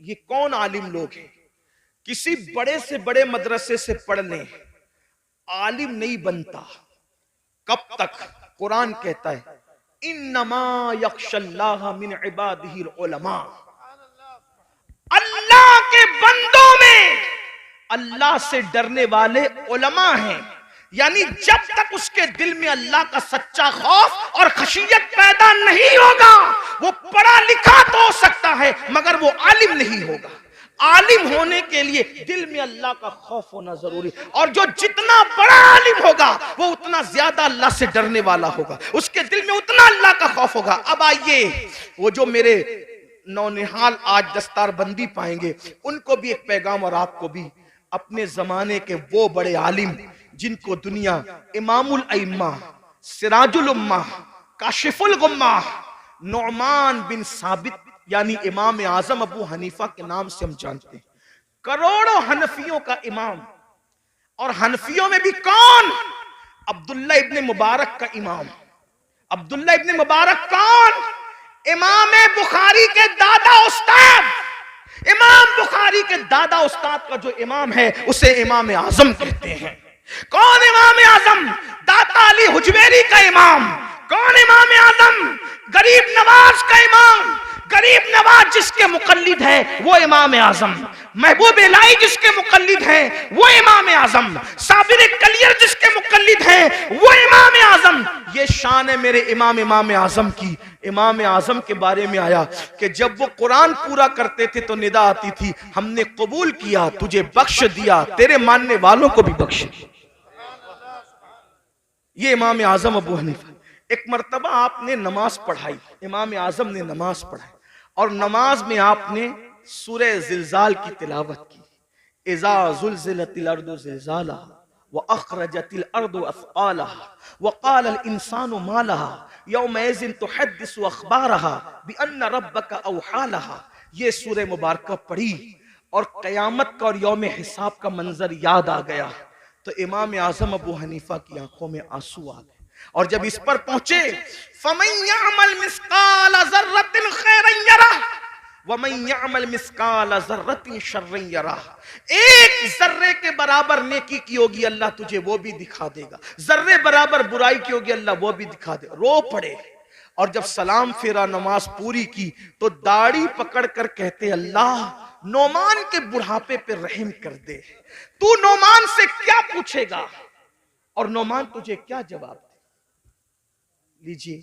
ये कौन आलिम लोग हैं। किसी बड़े से बड़े मदरसे से पढ़ लें आलिम नहीं बनता। कब तक, कुरान कहता है इन्नमा यख्शल्लाह मिन इबादिहिल उलमा, अल्लाह के बंदों में अल्लाह से डरने वाले उलमा हैं। यानी जब तक उसके दिल में अल्लाह का सच्चा खौफ और खशियत पैदा नहीं होगा, वो पढ़ा लिखा तो हो सकता है मगर वो आलिम नहीं होगा। आलिम होने के लिए दिल में अल्लाह का खौफ होना जरूरी, और जो जितना बड़ा आलिम होगा वो उतना ज्यादा अल्लाह से डरने वाला होगा, उसके दिल में उतना अल्लाह का खौफ होगा। अब आइए वो जो मेरे नौनिहाल आज दस्तारबंदी पाएंगे उनको भी एक पैगाम और आपको भी। अपने जमाने के वो बड़े आलिम जिनको दुनिया इमामुल अइम्मा, सिराजुल उम्मा, काशिफुल गुम्मा, नुअमान बिन साबित यानी इमाम आजम अबू हनीफा के नाम से हम जानते हैं। करोड़ों हनफियों का इमाम, और हनफियों में भी कौन, अब्दुल्ला इब्ने मुबारक का इमाम। अब्दुल्ला इब्ने मुबारक कौन, इमाम बुखारी के दादा उस्ताद। इमाम बुखारी के दादा उस्ताद का जो इमाम है उसे इमाम आजम कहते हैं। कौन इमाम आजम, दाता अली हुजवेरी का इमाम। कौन इमाम आजम, गरीब नवाज का इमाम। गरीब नवाज जिसके मुकल्लिद है वो इमाम आजम। महबूब इलाही जिसके मुकल्लिद है वो इमाम आजम। साबिर कलियर जिसके मुकल्लिद है वो इमाम आजम। ये शान है मेरे इमाम आजम की। इमाम आजम के बारे में आया कि जब वो कुरान पूरा करते थे तो निदा आती थी हमने कबूल किया, तुझे बख्श दिया, तेरे मानने वालों को भी बख्श दिया। ये इमाम आजम अबू हनीफा। एक मर्तबा आपने नमाज पढ़ाई, इमाम आजम ने नमाज पढ़ाई, और नमाज में आपने सूरह जिलजाल की तिलावत की। इज़ा ज़ुलज़िलतिल अर्दु ज़िलज़ालहा व अख़रजतिल अर्दु अथक़ालहा व क़ालल इंसानु मा लहा यौमइज़िन तुहद्दिसु अख़बारहा बिअन्न रब्बका औहा लहा। ये सूरह मुबारक पढ़ी और क़यामत का और यौम हिसाब का मंजर याद आ गया तो इमाम आज़म अबू हनीफा की आंखों में आंसू आ गए। और जब इस पर पहुंचे, फमन यअमल मिस्काल ज़र्रतिन खैरन यरह व मन यअमल मिस्काल ज़र्रतिन शर्रन यरह। एक जर्रे के बराबर नेकी की होगी, अल्लाह तुझे वो भी दिखा देगा। जर्रे बराबर बुराई की होगी, अल्लाह वो भी दिखा दे। रो पड़े। और जब सलाम फेरा, नमाज पूरी की, तो दाढ़ी पकड़ कर कहते, अल्लाह नोमान के बुढ़ापे पे रहम कर दे। तू नोमान से क्या पूछेगा और नोमान तुझे क्या जवाब दे। लीजिए,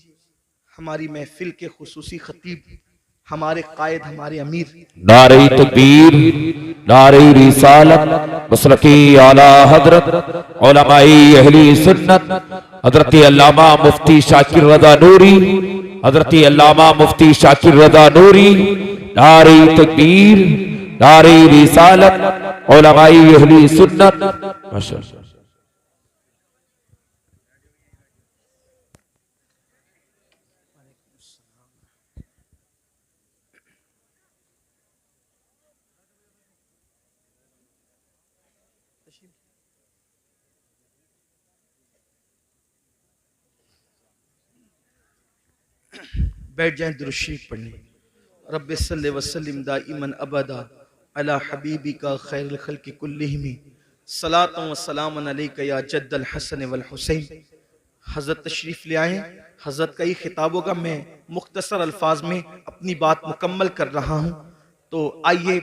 हमारी महफिल के खुसूसी खतीब, हमारे कायद, हमारे अमीर, नारे तकबीर, नारे रिसालत, मसलकी आला हजरत उलमाए अहली सुन्नत हजरत अल्लामा मुफ्ती शाकिर रज़ा नूरी, हजरत अल्लामा मुफ्ती शाकिर रज़ा नूरी, नारे तकबीर, नारे रिसालत, उलमाए अहली सुन्नत। माशाअल्लाह। बैठ जाएं दुरूद शरीफ पढ़ने। रब्बि सल्लि व सल्लिम दाइमन अबदा अला हबीबिका खैरुल खल्क़ि कुल्लिहिम सलातun व सलामुन अलैका या जद्दल हसन वल हुसैन। हज़रत तशरीफ़ ले आए। हज़रत का ये खिताब होगा, मैं मुख्तसर अल्फाज में अपनी बात मुकम्मल कर रहा हूँ। तो आइए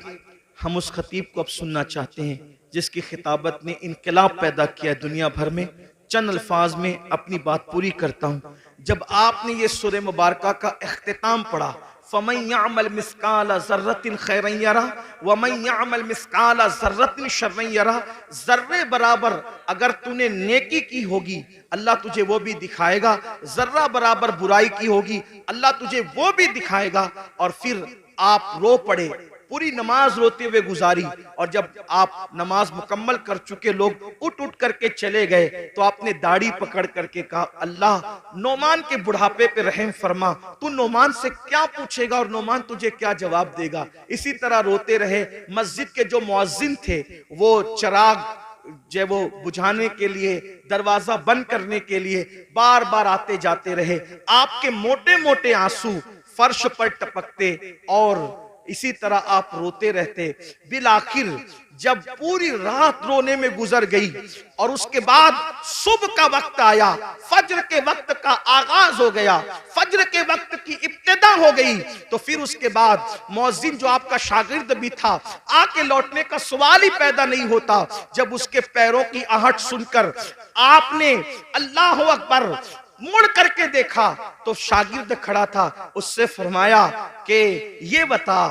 हम उस खतीब को अब सुनना चाहते हैं जिसकी खिताबत ने इनकलाब पैदा किया दुनिया भर में। चंद अल्फाज में अपनी बात पूरी करता हूँ। जब आपने ये सूरह मुबारका का इख्तिताम पढ़ा, फमन यअमल मिस्काल ज़र्रतिन खैरन यरह व मन यअमल मिस्काल ज़र्रतिन शर्रन यरह, जर्रे बराबर अगर तूने नेकी की होगी, अल्लाह तुझे वो भी दिखाएगा। जर्रा बराबर बुराई की होगी, अल्लाह तुझे वो भी दिखाएगा। और फिर आप रो पड़े। पूरी नमाज रोते हुए गुजारी, और जब आप नमाज मुकम्मल कर चुके, लोग उठ उठ करके चले गए, तो आपने दाढ़ी पकड़ करके कहा, अल्लाह नोमान के बुढ़ापे पे रहम फरमा। तू नोमान से क्या पूछेगा और नोमान तुझे क्या जवाब देगा। इसी तरह रोते रहे। मस्जिद के जो मुअज्जिन थे, वो चिराग जो वो बुझाने के लिए, दरवाजा बंद करने के लिए बार बार आते जाते रहे। आपके मोटे मोटे आंसू फर्श पर टपकते और इसी तरह आप रोते रहते। बिल आखिर जब पूरी रात रोने में गुजर गई और उसके बाद सुबह का वक्त आया, फज्र के वक्त का आगाज हो गया, फज्र के वक्त की इब्तिदा हो गई, तो फिर उसके बाद मुअज्जिन जो आपका शागिर्द भी था, आके लौटने का सवाल ही पैदा नहीं होता। जब उसके पैरों की आहट सुनकर आपने अल्लाह अकबर मुड़ करके देखा, तो शागिर्द खड़ा था। उससे फरमाया कि ये बता,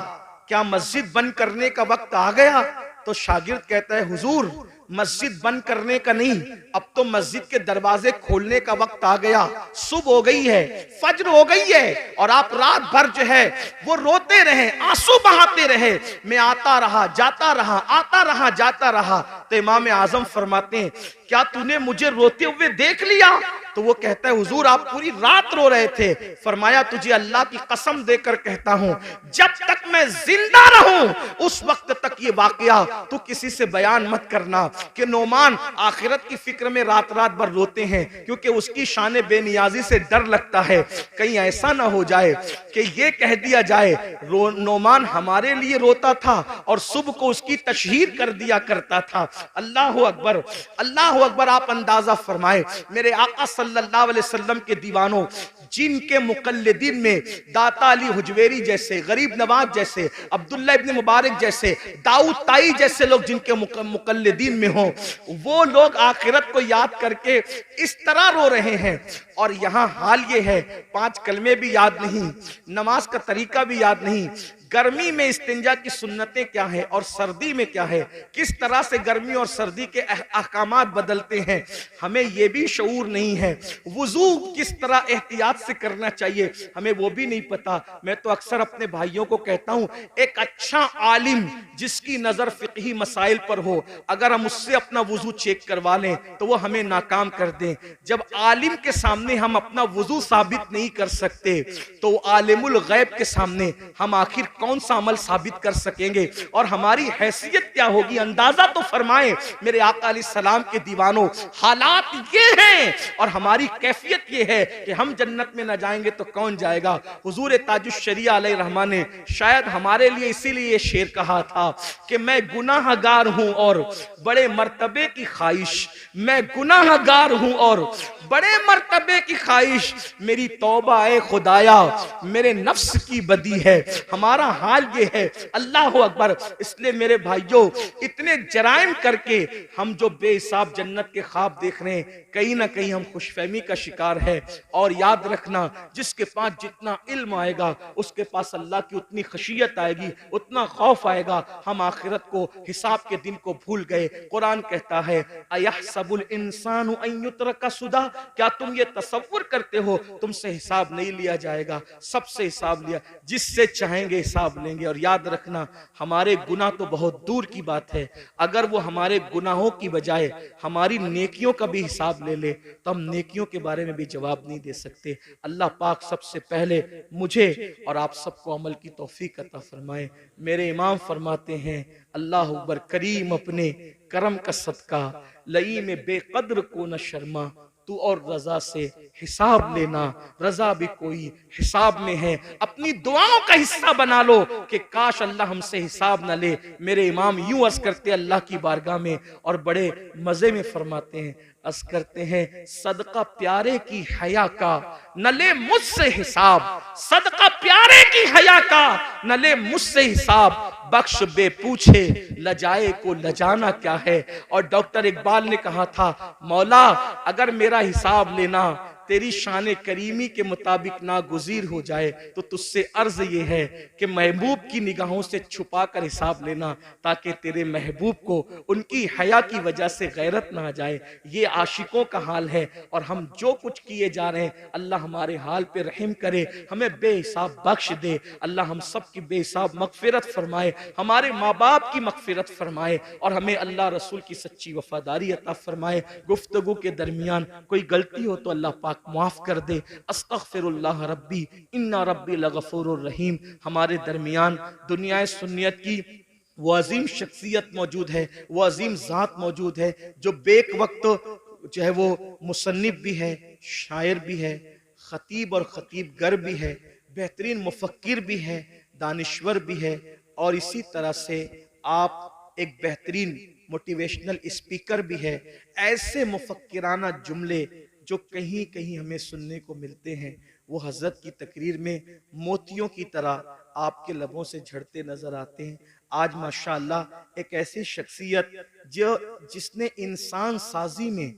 क्या मस्जिद बंद करने का वक्त आ गया? तो शागिर्द कहता है, हुजूर मस्जिद बंद करने का नहीं, अब तो मस्जिद के दरवाजे खोलने का वक्त आ गया। सुबह हो गई है, फज्र हो गई है, और आप रात भर जो है वो रोते रहे, आंसू बहाते रहे। मैं आता रहा, जाता रहा, आता रहा, जाता रहा। तो इमाम आजम फरमाते हैं, क्या तूने मुझे रोते हुए देख लिया? तो वो कहता है, हुजूर आप पूरी रात रो रहे थे। फरमाया, तुझे अल्लाह की कसम देकर कहता हूं, जब तक मैं जिंदा रहूं उस वक्त तक ये वाकया तू किसी से बयान मत करना। कि नोमान आखिरत की फिक्र में रात रात भर रोते हैं, क्योंकि उसकी शान बेनियाजी से डर लगता है कहीं ऐसा ना हो जाए कि ये कह दिया जाए नोमान हमारे लिए रोता था और सुबह को उसकी तशहीर कर दिया करता था। अल्लाह अकबर, अल्लाह अकबर। आप अंदाजा फरमाए, मेरे आका सल्लल्लाहु अलैहि वसल्लम के दीवानों, जिनके मुकल्लिदीन में दाता अली हुजवेरी जैसे, गरीब नवाज जैसे, अब्दुल्ला इब्न मुबारक जैसे, दाऊद ताई जैसे लोग जिनके मुकल्लिदीन में हो, वो लोग आखिरत को याद करके इस तरह रो रहे हैं। और यहाँ हाल ये है, 5 कलमे भी याद नहीं, नमाज का तरीका भी याद नहीं, गर्मी में इस्तिंजा की सुन्नतें क्या है और सर्दी में क्या है, किस तरह से गर्मी और सर्दी के अहकामात बदलते हैं, हमें यह भी शऊर नहीं है। वुजू किस तरह एहतियात से करना चाहिए, हमें वो भी नहीं पता। मैं तो अक्सर अपने भाइयों को कहता हूं, एक अच्छा आलिम जिसकी नजर फिक़ही मसाइल पर हो, अगर हम उससे अपना वुजू चेक करवा लें तो वो हमें नाकाम कर दें। जब आलिम के सामने हम अपना वुजू साबित नहीं कर सकते, तो आलिमुल गैब के सामने हम आखिर कौन सा अमल साबित कर सकेंगे और हमारी हैसियत क्या होगी। अंदाजा तो फरमाएं मेरे आका अलैहिस्सलाम के दीवानों, हालात ये हैं और हमारी कैफियत ये है कि हम जन्नत में न जाएंगे तो कौन जाएगा। हुजूर ताजुश शरिया अलैहि रहमा ने शायद हमारे लिए इसीलिए शेर कहा था कि मैं गुनाहगार हूं और बड़े मर्तबे की ख्वाहिश, मैं गुनाहगार हूं और बड़े मर्तबे की ख्वाहिश, मेरी तौबा ए खुदाया मेरे नफ्स की बदी है। हमारा हाल ये है, अल्लाह अकबर। इसलिए मेरे भाइयों, इतने जराइम करके हम जो बेहिसाब जन्नत के ख्वाब देख रहे हैं, कहीं ना कहीं हम खुशफहमी का शिकार है। और याद रखना, जिसके पास जितना इल्म आएगा उसके पास अल्लाह की उतनी खशियत आएगी, उतना खौफ आएगा। हम आखिरत को, हिसाब के दिन को भूल गए। कुरान कहता है अयहसबुल इंसानु अन युत्रका सुदा, क्या तुम ये तसव्वुर करते हो तुमसे हिसाब नहीं लिया जाएगा। सबसे हिसाब लिया, जिससे चाहेंगे हिसाब लेंगे। और याद रखना, हमारे गुनाह तो बहुत दूर की बात है, अगर वो हमारे गुनाहों की बजाय हमारी नेकियों का भी हिसाब ले ले तो हम नेकियों के बारे में भी जवाब नहीं दे सकते। अल्लाह पाक सबसे पहले मुझे और आप सबको अमल की तौफीक अता फरमाए। मेरे इमाम फरमाते हैं, अल्लाह अकबर, करीम अपने करम का सदका लई में बेकद्र को न शर्मा, तू और रजा से हिसाब लेना, रजा भी कोई हिसाब में है। अपनी दुआओं का हिस्सा बना लो कि काश अल्लाह हमसे हिसाब ना ले। मेरे इमाम यूं अर्ज करते अल्लाह की बारगाह में और बड़े मजे में फरमाते हैं, अर्ज करते हैं, सदका प्यारे की हया का न ले मुझसे हिसाब, सदका प्यारे की हया का न ले मुझसे हिसाब, बख्श बे पूछे लजाए को लजाना क्या है। और डॉक्टर इकबाल ने कहा था, मौला अगर मेरा हिसाब लेना तेरी शान करीमी के मुताबिक नागुज़ीर हो जाए तो तुझसे अर्ज ये है कि महबूब की निगाहों से छुपा कर हिसाब लेना, ताकि तेरे महबूब को उनकी हया की वजह से गैरत ना आ जाए। ये आशिकों का हाल है और हम जो कुछ किए जा रहे हैं, अल्लाह हमारे हाल पे रहम करे, हमें बेहिसाब बख्श दे। अल्लाह हम सब की बेहिसाब मगफिरत फरमाए, हमारे माँ बाप की मगफिरत फरमाए और हमें अल्लाह रसूल की सच्ची वफादारी अता फरमाए। गुफ्तगू के दरमियान कोई गलती हो तो अल्लाह पाक माफ कर दे। अस्तगफिरुल्लाह रब्बी इन्ना रब्बी लगफूरुर रहीम। हमारे दरमियान दुनिया सुन्नियत की वो अजीम शख्सियत मौजूद है, वो अजीम जात मौजूद है जो बेक वक्त जो है वो मुसन्निफ भी है, शायर भी है, खतीब और खतीब गर भी है, बेहतरीन मुफक्किर भी है, दानिश्वर भी है और इसी तरह से आप एक बेहतरीन मोटिवेशनल स्पीकर भी है। ऐसे मुफक्किराना जुमले जो कहीं कहीं हमें सुनने को मिलते हैं, वो हजरत की तकरीर में मोतियों की तरह आपके लबों से झड़ते नजर आते हैं। आज माशाअल्लाह एक ऐसी शख्सियत जिसने इंसान साजी में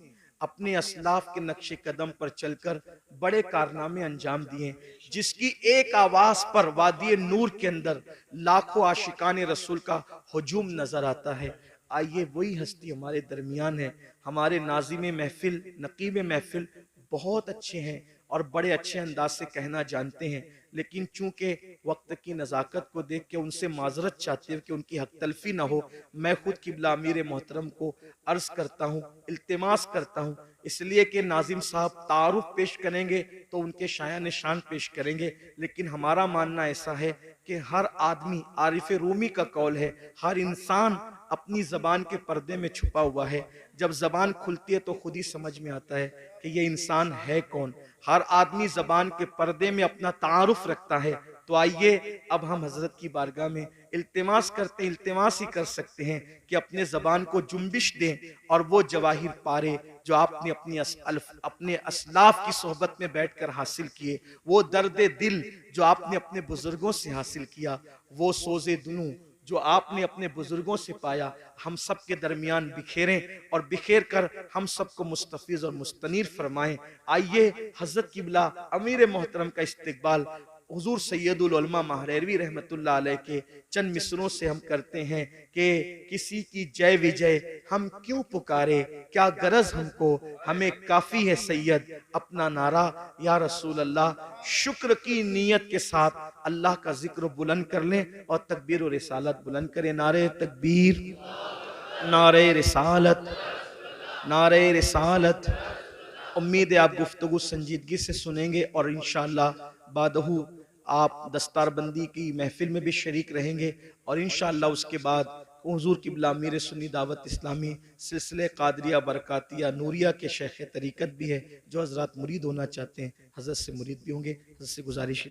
अपने असलाफ के नक्शे कदम पर चलकर बड़े कारनामे अंजाम दिए, जिसकी एक आवाज पर वादी नूर के अंदर लाखों आशिकान रसूल का हुजूम नजर आता है। आइए वही हस्ती हमारे दरमियान है। हमारे नाज़िम महफिल, नकीब महफिल बहुत अच्छे हैं और बड़े अच्छे अंदाज से कहना जानते हैं, लेकिन चूंकि वक्त की नज़ाकत को देख के उनसे माजरत चाहते हैं कि उनकी हक तलफी ना हो, मैं खुद किबला अमीर मोहतरम को अर्ज करता हूँ, इल्तिमास करता हूँ, इसलिए कि नाजिम साहब तारुफ पेश करेंगे तो उनके शाया निशान पेश करेंगे। लेकिन हमारा मानना ऐसा है कि हर आदमी, आरिफ रूमी का कौल है, हर इंसान अपनी जबान के पर्दे में छुपा हुआ है। जब जबान खुलती है तो खुद ही समझ में आता है कि ये इंसान है कौन। हर आदमी जबान के पर्दे में अपना तारुफ रखता है। तो आइए अब हम हजरत की बारगाह में इल्तिमास करते, इल्तिमास ही कर सकते हैं कि अपने जबान को जुम्बिश दें और वो जवाहिर पारे जो आपने अपने असलाफ की सोहबत में बैठकर हासिल किए, वो दर्द दिल जो आपने अपने बुजुर्गों से हासिल किया, वो सोज़े दुनू जो आपने अपने बुजुर्गों से पाया, हम सब के दरमियान बिखेरें और बिखेर कर हम सबको मुस्तफीज और मुस्तनीर फरमाएं। आइए हजरत किबला अमीर मोहतरम का इस्तकबाल हुजूर सैयदुल उलमा महरवी रहमतुल्लाह अलैह के चंद मिसरों से हम करते हैं कि किसी की जय विजय हम क्यों पुकारे, क्या गरज हमको, हमें काफी है सैयद अपना नारा या रसूल अल्लाह। शुक्र की नीयत के साथ अल्लाह का जिक्र बुलंद कर लें और तकबीर और रिसालत बुलंद करें। नारे तकबीर, नारे रिसालत, नारे रिसालत। उम्मीद है आप गुफ्तगू संजीदगी से सुनेंगे और इंशाअल्लाह बादहू आप दस्तारबंदी की महफिल में भी शरीक रहेंगे और इंशाअल्लाह उसके बाद हुजूर किबला मीर सुन्नी दावत इस्लामी सिलसिले कादरिया बरकातिया नूरिया के शेख तरीक़त भी है, जो हजरत मुरीद होना चाहते हैं हजरत से मुरीद भी होंगे। हजरत से गुजारिश